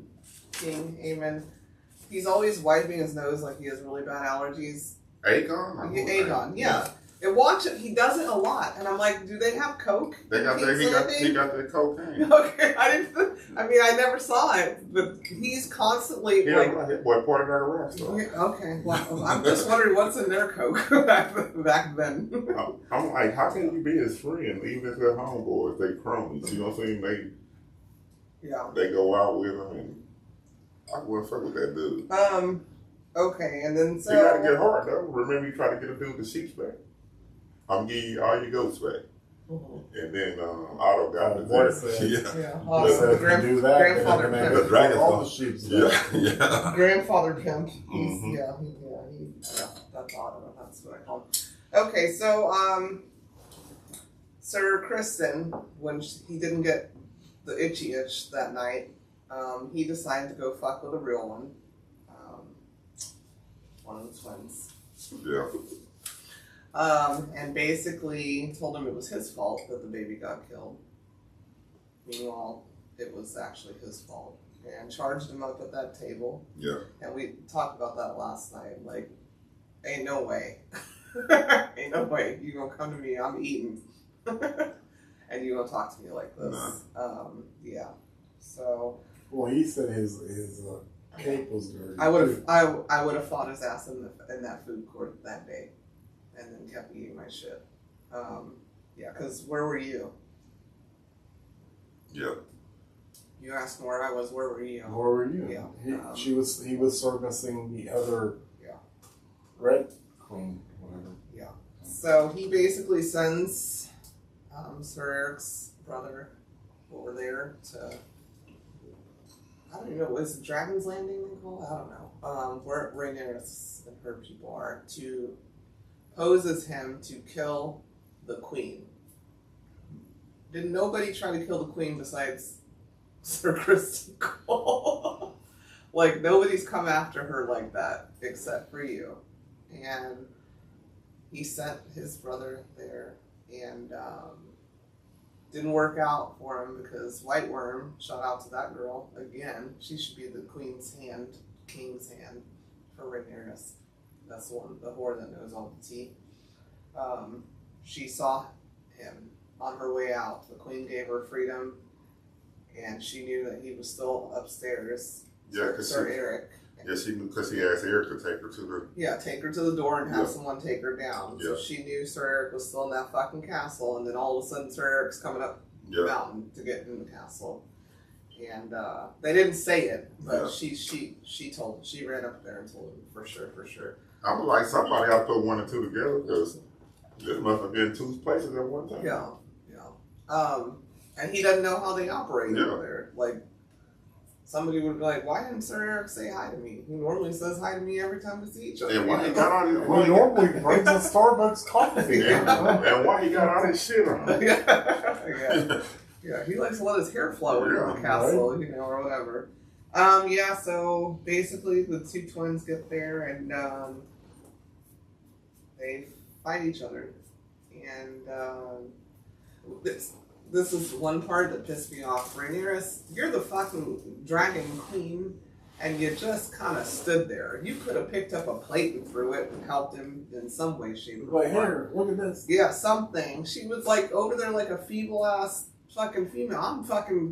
he's always wiping his nose like he has really bad allergies? Aegon? Aegon, yeah. And watch it, he does it a lot. And I'm like, do they have Coke? He got that cocaine. Okay, I never saw it, but he's constantly What part of that restaurant? Okay, well, I'm just wondering what's in their Coke back then. I'm like, how can you be his friend, even if they're homeboys, they cronies, you know what I'm saying? They go out with him, and I wouldn't fuck with that dude. Okay, and then so... You gotta get hard, though. Remember you try to get a dude the sheep's back? I'm giving you all your goats back. Mm-hmm. And then Otto got the voice. The grandfather pimp. The dragon. All the sheep's yeah. Grandfather pimp. Mm-hmm. That's Otto. That's what I call him. Okay, so Sir Kristen, when he didn't get the itchy itch that night, he decided to go fuck with a real one. One of the twins. Yeah. And basically told him it was his fault that the baby got killed. Meanwhile, it was actually his fault. And charged him up at that table. Yeah. And we talked about that last night. Like, ain't no way. Ain't no way. You gonna come to me, I'm eating. And you gonna talk to me like this. Nah. Yeah. So. Well, he said his cake was dirty. I would have fought his ass in that food court that day. And then kept eating my shit. Because where were you? Yeah. You asked where I was. Where were you? Where were you? Yeah. He was servicing the other. Red Queen, whatever. Yeah. So he basically sends Sir Eric's brother over there to. I don't even know. Was it Dragon's Landing they call it? I don't know. Where Rhaenyra and her people are to. Poses him to kill the queen. Did nobody try to kill the queen besides Sir Kristen Cole? Like, nobody's come after her like that except for you. And he sent his brother there, and didn't work out for him because White Worm, shout out to that girl again. She should be the queen's hand, king's hand for Rhaenyra. That's the whore that knows all the tea. She saw him on her way out. The queen gave her freedom, and she knew that he was still upstairs. Yeah, because Sir Eric. Yeah, she knew because he asked Eric to take her to the. Yeah, take her to the door and have someone take her down. Yeah. So she knew Sir Eric was still in that fucking castle, and then all of a sudden Sir Eric's coming up the mountain to get in the castle. And they didn't say it, but she ran up there and told him for sure. I was like, somebody ought to put one and two together because this must have been two places at one time. Yeah. And he doesn't know how they operate over there. Like, somebody would be like, why didn't Sir Eric say hi to me? He normally says hi to me every time we see each other. And why he got on his... He normally brings a Starbucks coffee. And why he got all his shit on. Yeah, he likes to let his hair flow into the castle, or whatever. So basically the two twins get there and they fight each other. And this is one part that pissed me off. Rhaenyra, you're the fucking dragon queen, and you just kind of stood there. You could have picked up a plate and threw it and helped him in some way, shape, or form. Here, look at this. Yeah, something. She was like over there like a feeble-ass fucking female.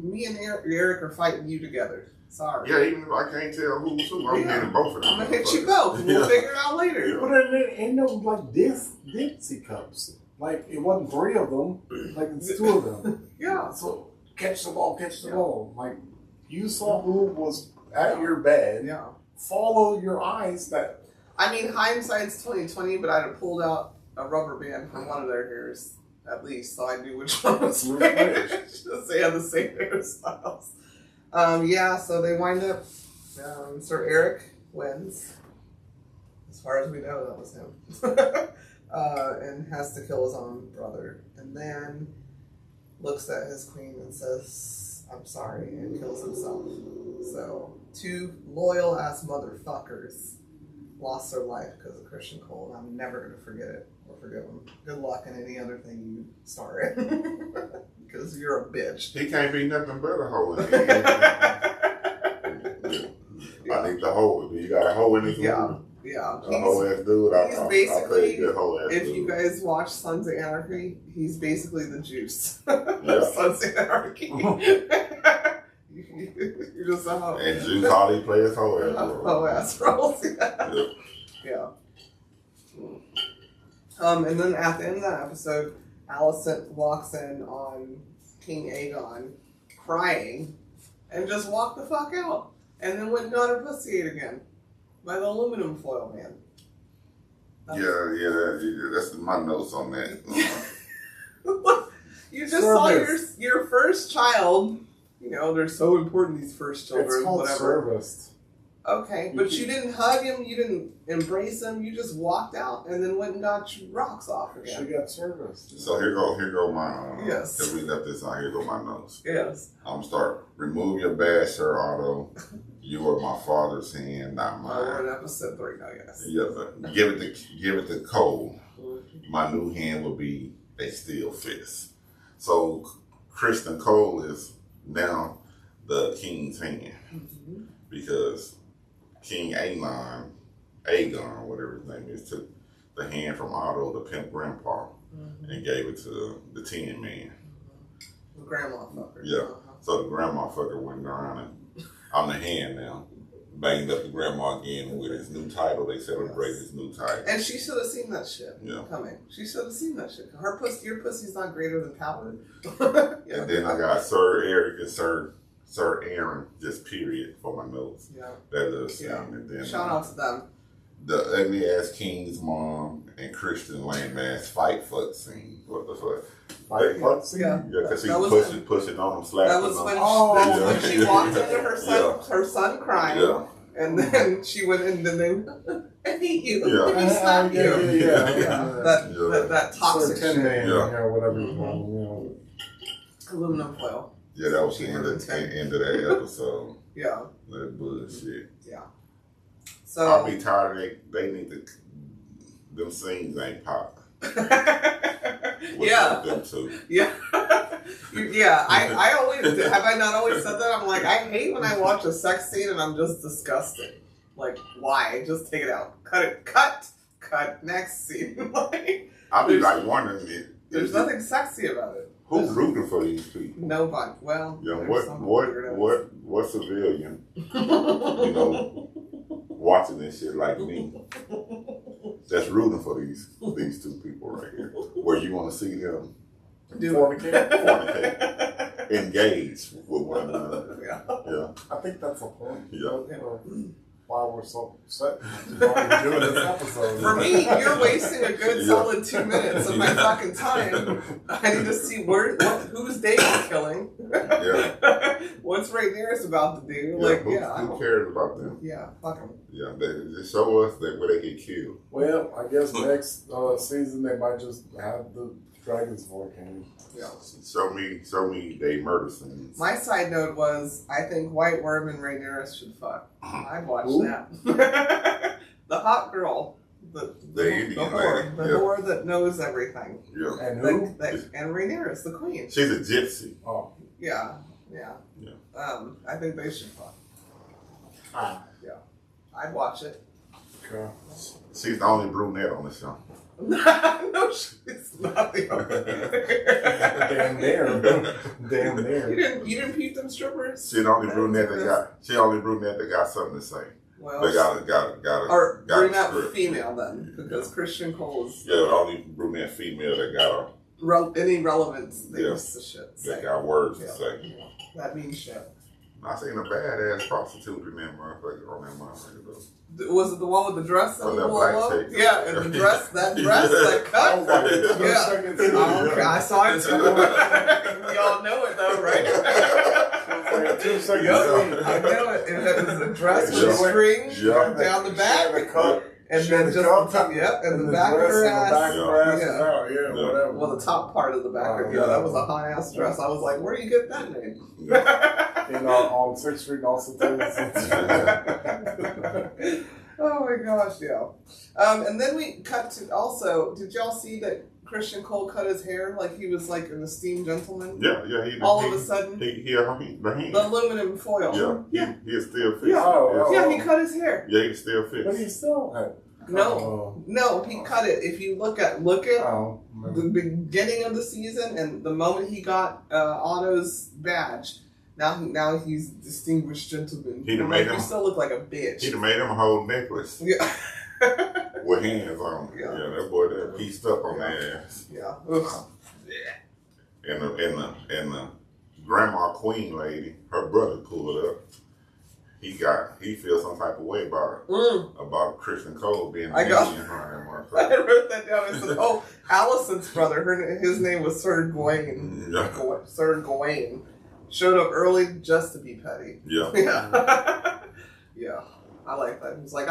Me and Eric are fighting you together. Sorry. Yeah, even if I can't tell who's who, I'm hitting both of them. I'm gonna hit you both. We'll figure it out later. But it ain't no like Dixie cups. Like it wasn't three of them. Like it's two of them. Yeah. So catch the ball. Like you saw who was at your bed. Yeah. Follow your eyes. That I mean, hindsight's 20/20, but I'd have pulled out a rubber band from one of their hairs at least, so I knew which one was which. They had the same hairstyles. Yeah, so they wind up. Sir Eric wins. As far as we know, that was him. And has to kill his own brother, and then looks at his queen and says, "I'm sorry," and kills himself. So 2 loyal ass motherfuckers lost their life because of Christian Cole, and I'm never gonna forget it or forgive him. Good luck in any other thing you star in, because you're a bitch. He can't be nothing but a hoe. I think the hoe. You got a hoe in his movie? Yeah. A hoe ass dude. He's basically, a hoe ass if dude. you guys watch Sons of Anarchy, he's basically the juice. Yeah. Sons of Anarchy. You're just a hoe. And June Carly plays hoe ass role. Hoe ass roles, yeah. And then at the end of that episode, Alicent walks in on King Aegon crying and just walked the fuck out. And then went and got her pussy ate again by the aluminum foil man. That's my notes on that. You just saw your first child. You know, they're so important, these first children. It's called whatever. service. Okay, but you didn't hug him, you didn't embrace him, you just walked out and then went and got your rocks off again. She got service. So here go my Yes. Because we left this on, here go my notes. Yes. I'm gonna start. Remove your badge, Sir Otto. You are my father's hand, not mine. We're in episode 3 now, yes. Yeah, but give it to Cole. My new hand will be a steel fist. So Kristen Cole is now the king's hand because King Aegon, whatever his name is, took the hand from Otto, the pimp grandpa, and gave it to the Tin Man. The grandma fucker. Yeah. So the grandma fucker went around and I'm the hand now. Banged up the grandma again with his new title. They celebrated his new title. And she should have seen that shit coming. She should have seen that shit. Her pussy, your pussy's not greater than Paladin. And then I got Sir Eric and Sir Aaron, just period, for my notes. Yeah. That little scene. And then, shout out to them. The ugly ass King's mom and Christian lame ass fight fuck scene. What the fuck? Fight fuck scene? Yeah. Yeah, because he pushing on him, slapping That was him. when she walked into her son crying. Yeah. And then she went in and they I hate you. Yeah. Let me slap you. Yeah. That toxic Sir Tin shit. Man, Yeah. whatever you call him, Aluminum foil. Yeah, that was the end of that episode. Yeah. That bullshit. Yeah. So I'll be tired of they need to, them scenes ain't pop. Yeah. Them two. Yeah. I always, have I not always said that? I'm like, I hate when I watch a sex scene and I'm just disgusted. Like, why? Just take it out. Cut, next scene. Like, I'll be like wondering there's nothing sexy about it. who's rooting for these people? Nobody. Well, Yeah, there's some weirdos. what civilian, watching this shit like me, that's rooting for these two people right here, where you want to see them fornicate, engage with one another. Yeah. I think that's the point. Yeah. Why we're so upset doing this episode. For me, you're wasting a good solid 2 minutes of my fucking time. I need to see who's David killing. Yeah. What's Rhaenyra's about to do? Who cares about them? Yeah, fuck them. Yeah, they just show us that where they get killed. Well, I guess next season they might just have the dragons volcano. Yeah. Show me they murder scenes. My side note was, I think White Worm and Rhaenyra should fuck. I'd watch that. The hot girl. The Indian whore. lady. The whore that knows everything. Yeah. And who? And Rhaenyra's the queen. She's a gypsy. Oh. Yeah. I think they should fuck. Yeah. I'd watch it. Okay. She's the only brunette on the show. No, she's not the only. Damn there. You didn't peep them strippers? She the only brunette that got something to say. Well, They got or brunette script. female then, because Christian Cole's Yeah, the only brunette female that got any relevance things to shit. that got words to Yeah. say. That means shit. I seen a badass prostitute in that motherfucker on that motherfucker though. Was it the one with the dress that Oh, was that a black little low? chick. Yeah, and the dress, that cut. Yeah. Okay, I saw it too. Y'all know it though, right? 2 seconds. Yep, I know it. And it was a dress with strings down the back. And then just and the back of her ass. Whatever. Well, the top part of the back of that was a high ass dress. I was like, where do you get that name? On 6th Street also too. Oh my gosh, yeah. And then we cut to also, did y'all see that Christian Cole cut his hair like he was like an esteemed gentleman? Yeah. All of a sudden, the aluminum foil. He is still fit. Yeah, he cut his hair. Yeah, he's still fit. But he still had. No, he cut it. If you look at the beginning of the season and the moment he got Otto's badge, now he's distinguished gentleman. You still look like a bitch. He'd have made him a whole necklace. Yeah. With hands on him. Yeah, that boy that pieced up on that ass. Yeah. And the grandma queen lady, her brother pulled up. He feels some type of way about Christian Cole being I wrote that down. It said, "Oh, Allison's brother. His name was Sir Gawain. Sir Gawain showed up early just to be petty." Yeah. Yeah. I like that. He's like,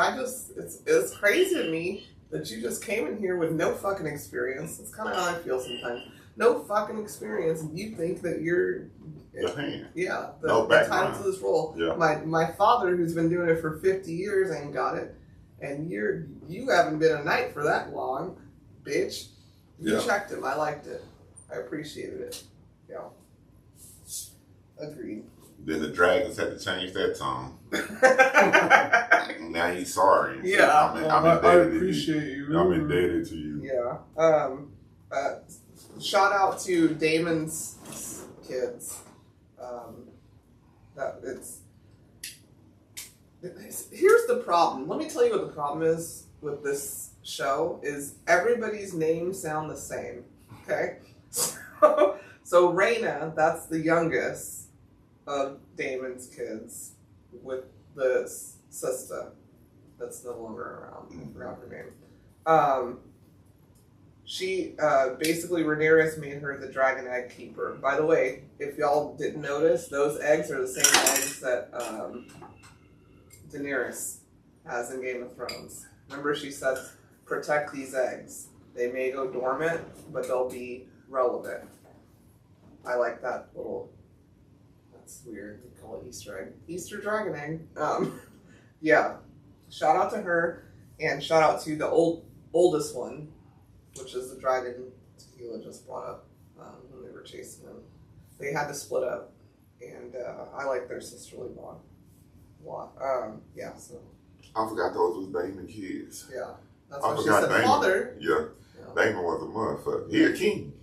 it's crazy to me that you just came in here with no fucking experience. It's kind of how I feel sometimes. No fucking experience, and you think that you're entitled to this role. Yeah. My father, who's been doing it for 50 years, ain't got it, and you haven't been a knight for that long, bitch. You checked him. I liked it. I appreciated it. Yeah. Agreed. Then the dragons had to change that tone. Now he's sorry. Yeah. I appreciate you. I'm indebted to you. Yeah. Shout out to Damon's kids. Here's the problem. Let me tell you what the problem is with this show is everybody's names sound the same. Okay? So Raina, that's the youngest of Damon's kids with the sister that's no longer around. I forgot her name. She basically Rhaenyra made her the dragon egg keeper. By the way, if y'all didn't notice, those eggs are the same eggs that Daenerys has in Game of Thrones. Remember, she said, "Protect these eggs. They may go dormant, but they'll be relevant." I like that little. That's weird. They call it Easter egg. Easter dragon egg. Yeah. Shout out to her, and shout out to the oldest one, which is the dragon Tequila just brought up when they were chasing him. They had to split up, and I like their sisterly bond a lot. So. I forgot those was Damon kids. Yeah. That's what she said. Damon. Father. Yeah. Damon was a motherfucker. He a king.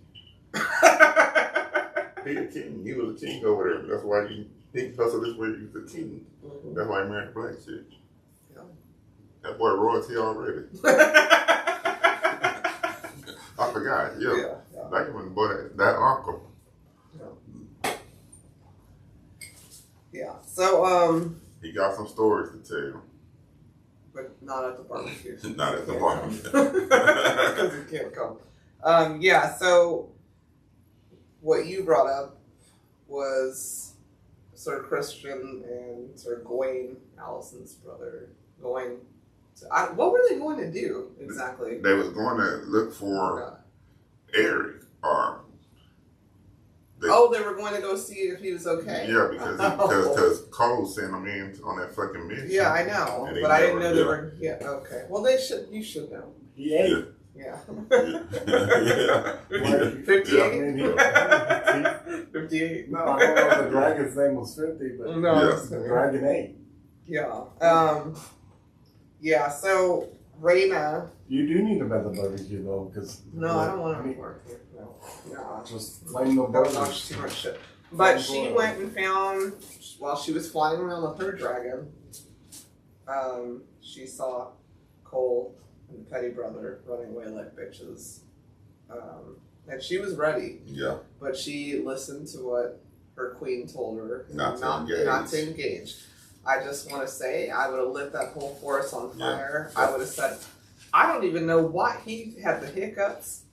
He a king. He was a king over there. That's why because of this way he was a king. Mm-hmm. That's why he married a black chick. Yeah. That boy royalty already. I forgot. Yeah. Back when the boy that uncle. Yeah. So he got some stories to tell. But not at the barbecue. Not at the barbecue. Because he can't come. So what you brought up was Sir Christian and Sir Gawain, Allison's brother, going to... what were they going to do, exactly? They was going to look for Eric. They were going to go see if he was okay? Yeah, because Cole sent him in on that fucking mission. Yeah, I know. But I didn't know they were... Yeah, okay. Well, you should know. Yeah. Yeah. 58? 58. No, I don't know if the dragon's name was 50, but the dragon 8. Yeah. So Raina. You do need them at the barbecue though, because no, I don't want them to work here. No. Just flame them burgers. No, too much shit. But she went and found while she was flying around with her dragon. She saw Cole and the petty brother running away like bitches. And she was ready. Yeah. But she listened to what her queen told her not to engage. I just want to say, I would have lit that whole forest on fire. Yeah. I would have said, I don't even know why he had the hiccups.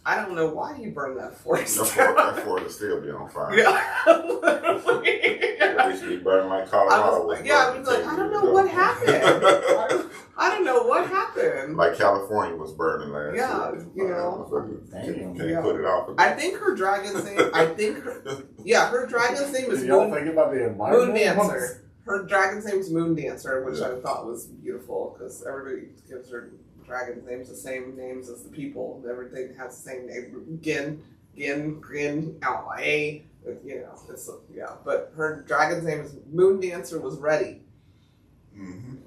I don't know why he burned that forest. That forest still be on fire. Yeah. It should be burning like Colorado. I was like, I don't know what happened. I don't know what happened. Like California was burning last year. Yeah, you know. Can you put it off? I think her dragon's name, her dragon's name is y'all think about the environment? Moon Dancer. Her dragon's name is Moon Dancer, which I thought was beautiful because everybody gives her dragon's names the same names as the people. Everything has the same name. Grin, out A. You know, but her dragon's name is Moon Dancer was ready. Mm-hmm.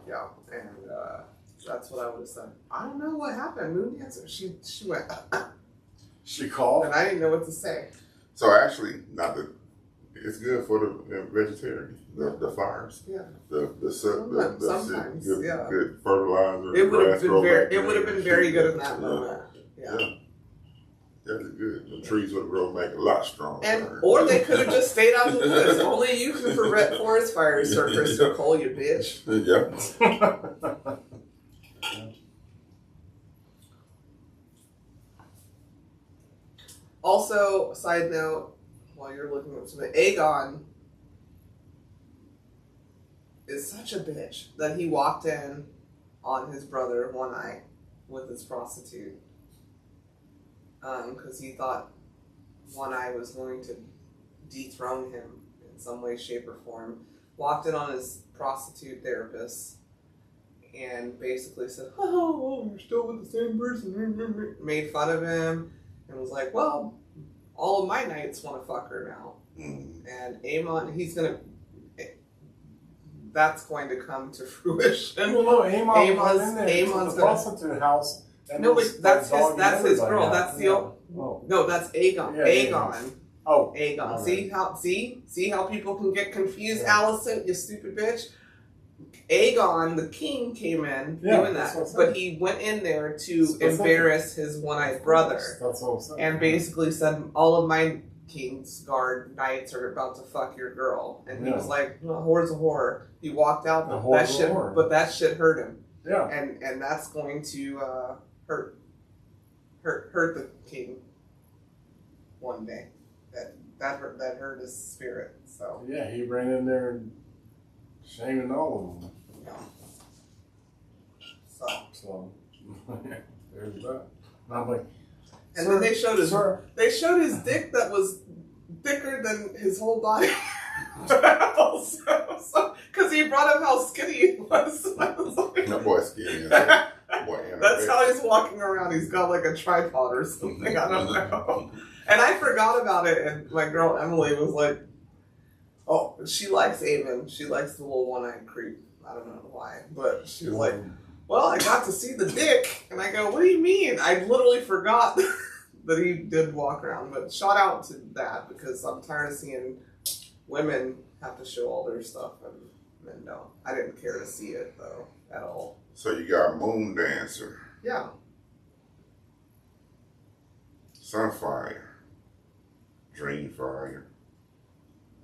Yeah, and that's what I would have said. I don't know what happened. Moon Dancer, she went. She called, and I didn't know what to say. So actually, it's good for the vegetarian. The fires. Yeah. Sometimes. Good fertilizer. It would have been very good in that moment. Yeah. That's good. The trees would have grown back a lot stronger. Or they could have just stayed out in the woods. Only you can prevent forest fires, Sir Crystal Cole, you bitch. Yeah. Also, side note, while you're looking at something, Aegon is such a bitch that he walked in on his brother One Eye with his prostitute. Because he thought One Eye was going to dethrone him in some way, shape, or form. Walked in on his prostitute therapist and basically said, "Oh, you're still with the same person." Made fun of him and was like, "Well, all of my knights want to fuck her now." And Aemon, that's going to come to fruition. Well, no, Aemon's the prostitute house. No, but that's his girl. That's the no, that's Aegon. Yeah, Aegon. Oh, Aegon. Right. See how people can get confused, Allison, you stupid bitch. Aegon, the king, came in doing that, but he went in there to embarrass his one-eyed brother. That's what I'm saying. And basically said, "All of my Kingsguard knights are about to fuck your girl," and he was like, "No, whore's a whore." He walked out, but that shit hurt him. Yeah, and that's going to hurt the king one day. That hurt his spirit. So yeah, he ran in there and shaming all of them. Yeah. So there's that. And I'm like, and then they showed his dick that was thicker than his whole body. Because he brought up how skinny he was. That boy skinny. That's how he's walking around. He's got like a tripod or something. I don't know. And I forgot about it. And my girl Emily was like, "Oh, she likes Aemon. She likes the little one-eyed creep. I don't know why, but she was like, well, I got to see the dick." And I go, "What do you mean?" I literally forgot that he did walk around. But shout out to that because I'm tired of seeing women have to show all their stuff and men don't. I didn't care to see it though at all. So you got Moon Dancer. Yeah. Sunfire. Dreamfire.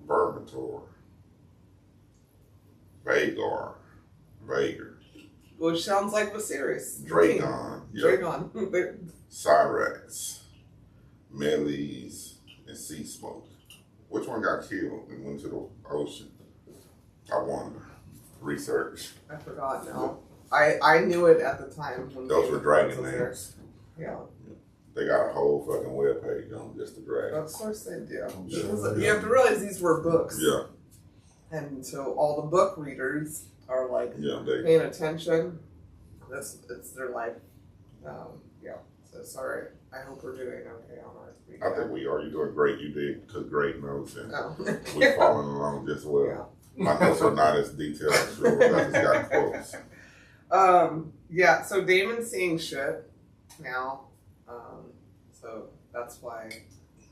Vermitor. Vagar. Which sounds like Viserys. Dragon. Dragon. Cyrax. Melis. And Sea Smoke. Which one got killed and went to the ocean? I wonder. Research. I forgot now. I knew it at the time. When those were dragon names. Yeah. They got a whole fucking webpage on just the dragons. Of course they do. You have to realize these were books. Yeah. And so all the book readers are like paying attention. It's their life. So sorry. I hope we're doing okay on our speed. I think we are. You're doing great. You took great notes and we're following along just well. Yeah. My notes are not as detailed as sure. I just got quotes. So Damon's seeing shit now. So that's why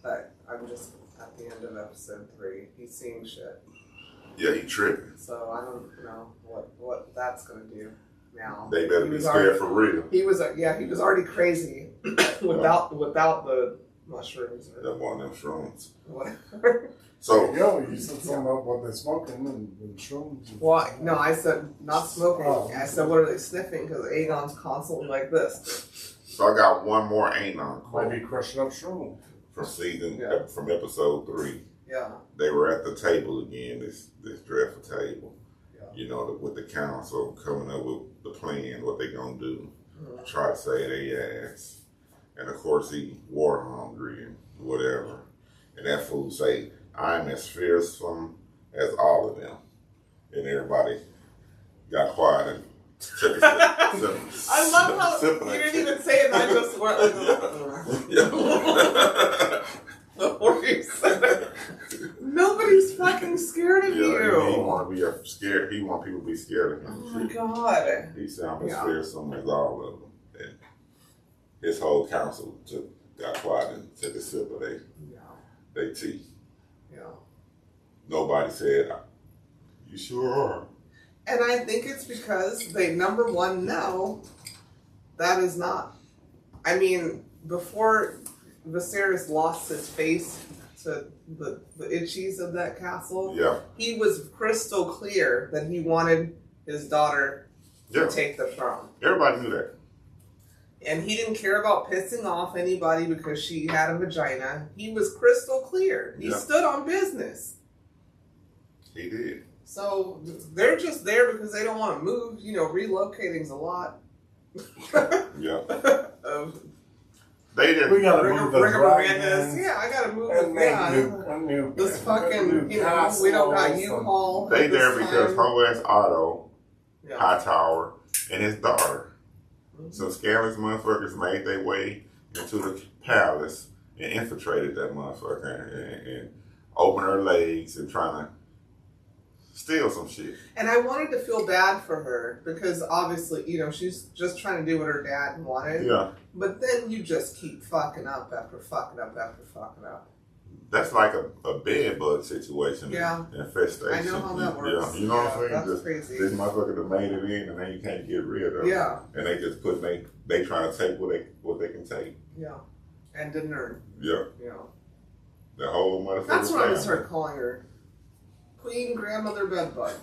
I'm just at the end of episode 3. He's seeing shit. Yeah, he tripping. So I don't know what that's gonna do now. They better be scared for real. He was already crazy without the mushrooms or That one of them shrooms. whatever. So you said something about what they're smoking and shrooms. Well, no, I said not smoking. Oh. I said, what are they sniffing? Because Aegon's constantly like this. So I got one more Anon Might quote be crushing up shrooms. from episode 3. Yeah. They were at the table again, this dreadful table. Yeah. You know, with the council coming up with the plan, what they gonna do. Mhm. Try to say they ass. And of course he war hungry and whatever. And that fool say, I'm as fearsome as all of them. And everybody got quiet and took a sip. I love how sip you of didn't that even say it, and I just went like, Yeah. before you said it. Nobody's fucking scared of He you. want to be scared. He want people to be scared of him. Oh my god. He said, I'm as Yeah. fearsome as all of them. And his whole council got quiet and took a sip of their tea. Yeah. Nobody said, you sure are. And I think it's because they, number one, know that is not. I mean, before Viserys lost his face to the itchies of that castle, Yeah. he was crystal clear that he wanted his daughter to take the throne. Everybody knew that. And he didn't care about pissing off anybody because she had a vagina. He was crystal clear. He stood on business. He did. So they're just there because they don't want to move. You know, relocating's a lot. Yeah. of They did. We gotta move the dragons. Yeah, I gotta move and the this fucking, you know, we don't got U-Haul. They there because time. whole ass Otto, Yeah. Hightower, and his daughter. Some scandalous motherfuckers made their way into the palace and infiltrated that motherfucker and opened her legs and trying to steal some shit. And I wanted to feel bad for her because obviously, you know, she's just trying to do what her dad wanted. Yeah. But then you just keep fucking up after fucking up after fucking up. That's like a bed bug situation. Yeah. Infestation. I know how that works. Yeah. You know what I'm saying? That's just, crazy. This motherfucker that made it in and then you can't get rid of it. Yeah. And they just put they trying to take what they can take. Yeah. And didn't earn. Yeah. Yeah. The whole motherfucker. That's what I'm gonna start calling her. Queen Grandmother Bedbug.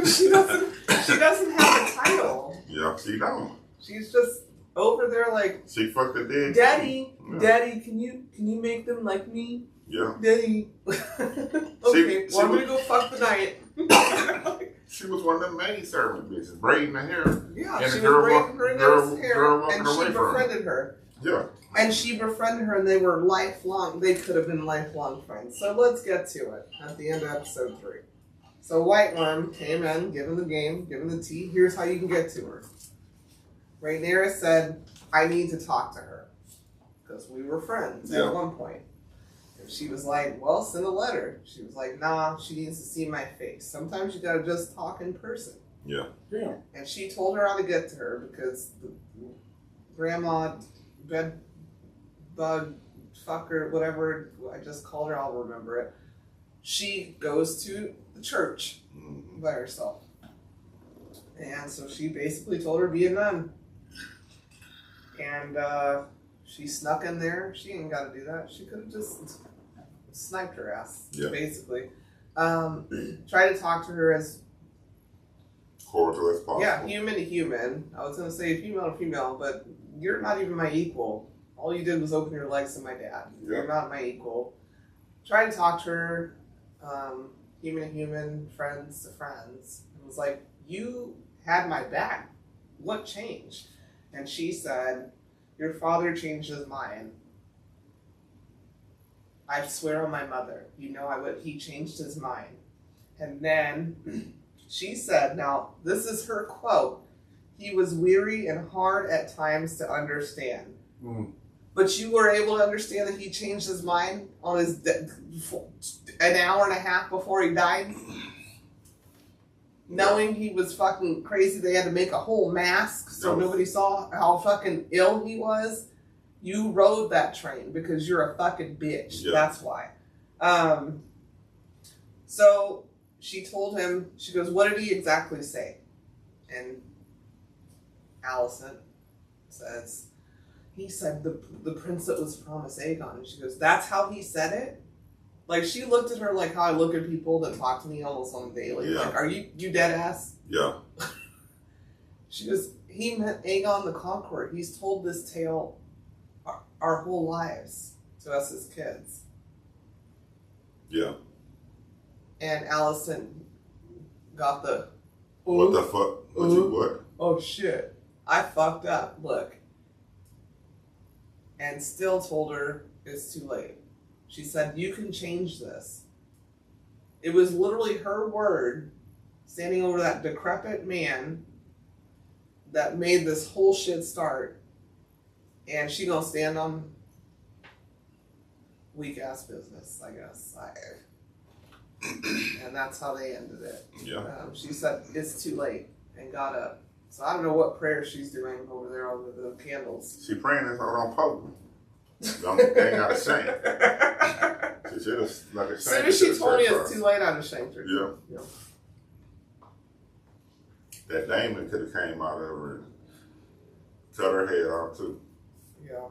she doesn't have a title. Yeah, she don't. She's just over there like, she fucked the dead. Daddy, Yeah. Daddy, can you make them like me? Yeah. Daddy. Okay, I'm gonna go fuck the night. She was one of them maid servant bitches, braiding the hair. Yeah, and she the was girl braiding her girl hair, walking and she away from her. befriended her. Yeah. And she befriended her, and they were lifelong. They could have been lifelong friends. So let's get to it at the end of episode 3. So White Worm came in, given the game, given the tea. Here's how you can get to her. Rhaenyra said, I need to talk to her. Because we were friends at one point. And she was like, well, send a letter. She was like, nah, she needs to see my face. Sometimes you gotta just talk in person. Yeah. Yeah. And she told her how to get to her because the grandma, bed bug, fucker, whatever I just called her, I'll remember it. She goes to the church by herself. And so she basically told her to be a nun. And she snuck in there. She ain't got to do that. She could have just sniped her ass, basically. Try to talk to her as cordial as possible. Yeah, human to human. I was going to say female to female, but you're not even my equal. All you did was open your legs to my dad. Yeah. You're not my equal. Try to talk to her, human to human, friends to friends. It was like, you had my back. What changed? And she said, your father changed his mind. I swear on my mother. You know he changed his mind. And then she said, now this is her quote, he was weary and hard at times to understand. But you were able to understand that he changed his mind on his an hour and a half before he died? Knowing he was fucking crazy, they had to make a whole mask so nobody saw how fucking ill he was. You rode that train because you're a fucking bitch. Yeah. That's why. So she told him, she goes, what did he exactly say? And Allison says, he said the prince that was promised Aegon. And she goes, that's how he said it? Like, she looked at her like how I look at people that talk to me almost on a daily. Yeah. Like, are you dead ass? Yeah. She goes, he meant Aegon the Conqueror. He's told this tale our whole lives to us as kids. Yeah. And Allison got the... What the fuck? What? Oh, shit. I fucked up. Look. And still told her it's too late. She said, you can change this. It was literally her word standing over that decrepit man that made this whole shit start. And she gonna stand on weak ass business, I guess. And that's how they ended it. Yeah. She said, it's too late, and got up. So I don't know what prayer she's doing over there over the candles. She praying this on public. They ain't got a shame. She should have like a As soon as she told me it's too late, I'd have shamed her. Yeah. That Damon could have came out of her and cut her head off too. Yeah.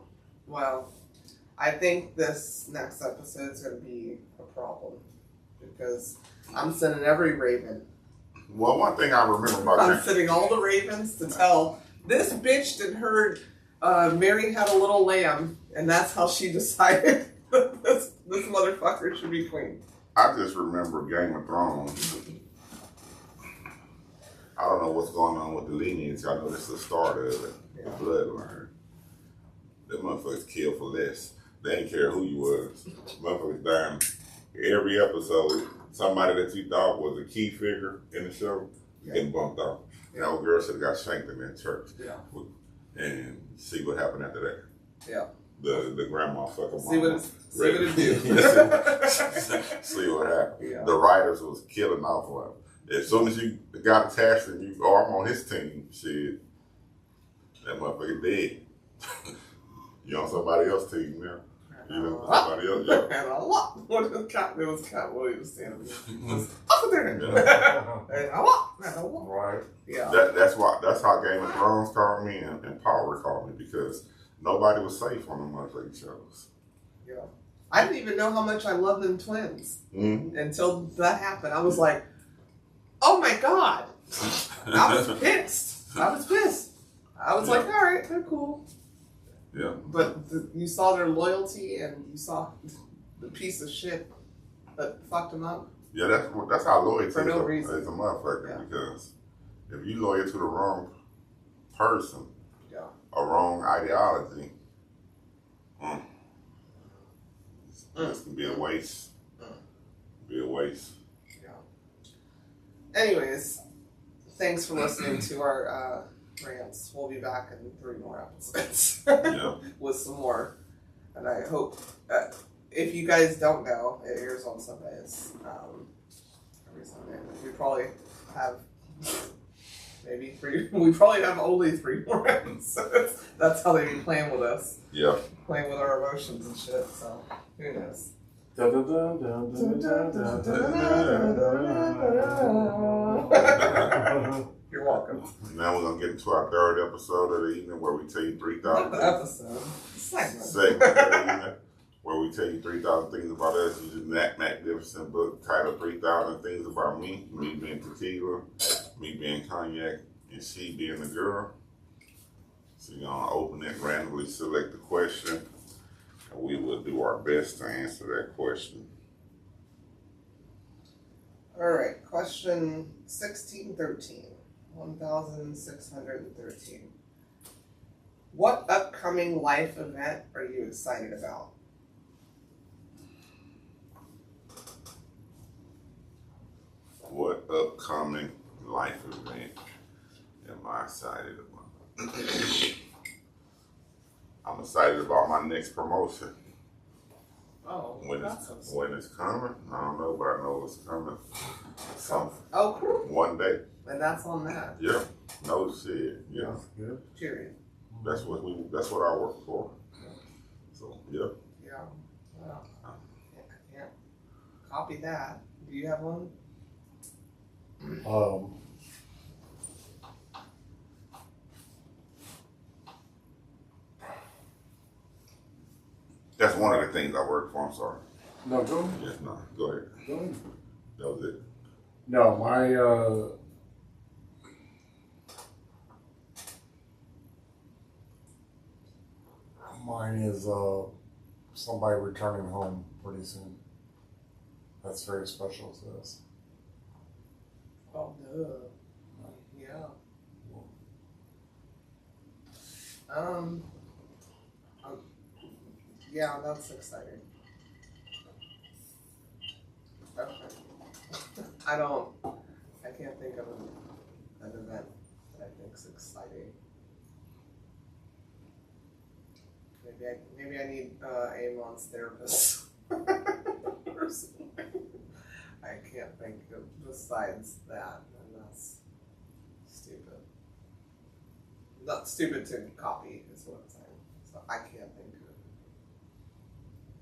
Well, I think this next episode is going to be a problem because I'm sending every raven. Well, one thing I remember about I'm sending all the ravens to tell this bitch that heard Mary had a little lamb, and that's how she decided that this motherfucker should be queen. I just remember Game of Thrones. I don't know what's going on with the lineage. I know this is the start of it. Yeah. The bloodline. Them motherfuckers kill for less. They didn't care who you was. Motherfuckers dying. Every episode, somebody that you thought was a key figure in the show getting bumped off. Yeah. That old girl should have got shanked in that church. Yeah. And see what happened after that. Yeah. The grandma fucking see what it do. See what happened. Yeah. The writers was killing off of him. As soon as you got attached and you, I'm on his team, shit, that motherfucker dead. You on somebody else's team now. You know, somebody else. Yeah. And a lot. What was Cat Williams standing there? Up there. And a lot. Right. Yeah. That's how Game of Thrones called me and Power called me because nobody was safe on the motherfucking shows. Yeah. I didn't even know how much I loved them twins until that happened. I was like, oh my God. I was pissed. I was like, all right, they're cool. Yeah. But you saw their loyalty and you saw the piece of shit that fucked them up. Yeah, that's how loyalty For no is reason. a motherfucker. Yeah. Because if you loyal to the wrong person, Yeah. a wrong ideology, this can be a waste. Be a waste. Yeah. Anyways, thanks for listening to our rants. We'll be back in 3 more episodes with some more. And I hope, if you guys don't know, it airs on Sundays. Every Sunday. We probably have maybe 3. We probably have only 3 more episodes. That's how they be playing with us. Yeah. Playing with our emotions and shit. So who knows? You're welcome. Now we're gonna get into our 3rd episode of the evening where we tell you 3,000 Not the episode. Segment. segment of the evening, where we tell you 3,000 things about us using that magnificent book titled 3,000 Things About Me being Tequila, me being Cognac, and she being the girl. So you're gonna open it, randomly select the question, and we will do our best to answer that question. All right, question 1613. 1613. What upcoming life event are you excited about? What upcoming life event am I excited about? I'm excited about my next promotion. Oh, When it's coming, I don't know, but I know it's coming. Oh, cool. One day. And that's on that. Yeah. No shit. Yeah. Good. Period. That's what I work for. So yeah. Yeah. Well, yeah. Copy that. Do you have one? That's one of the things I work for. I'm sorry. No, go ahead. Yes, no. Go ahead. Go ahead. That was it. No, mine is somebody returning home pretty soon. That's very special to us. Oh, duh. Yeah. Yeah, that's exciting. Okay. I can't think of an event that I think's exciting. Maybe I need Amon's therapist. Or something. I can't think of besides that, and that's stupid. Not stupid to copy is what I'm saying. So I can't think of it.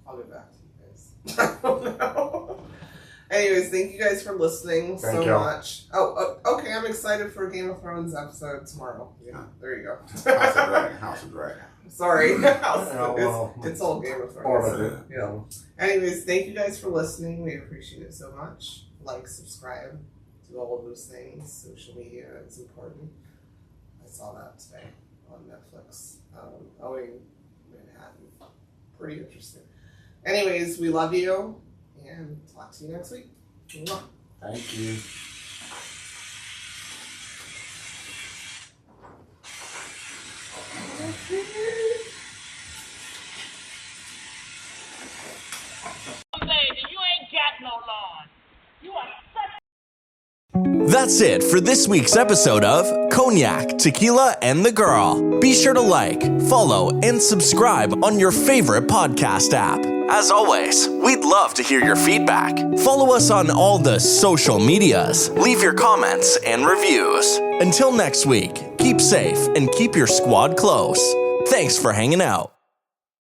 I'll get back to you guys. I don't know. Anyways, thank you guys for listening so much. Oh, okay. I'm excited for a Game of Thrones episode tomorrow. Yeah, there you go. House of Dragon. Sorry. It's all Game of Thrones. Yeah. Anyways, thank you guys for listening. We appreciate it so much. Like, subscribe, do all of those things. Social media is important. I saw that today on Netflix. Owing Manhattan. Pretty interesting. Anyways, we love you and talk to you next week. Mwah. Thank you. That's it for this week's episode of Cognac, Tequila, and the Girl. Be sure to like, follow, and subscribe on your favorite podcast app. As always, we'd love to hear your feedback. Follow us on all the social medias. Leave your comments and reviews. Until next week, keep safe and keep your squad close. Thanks for hanging out.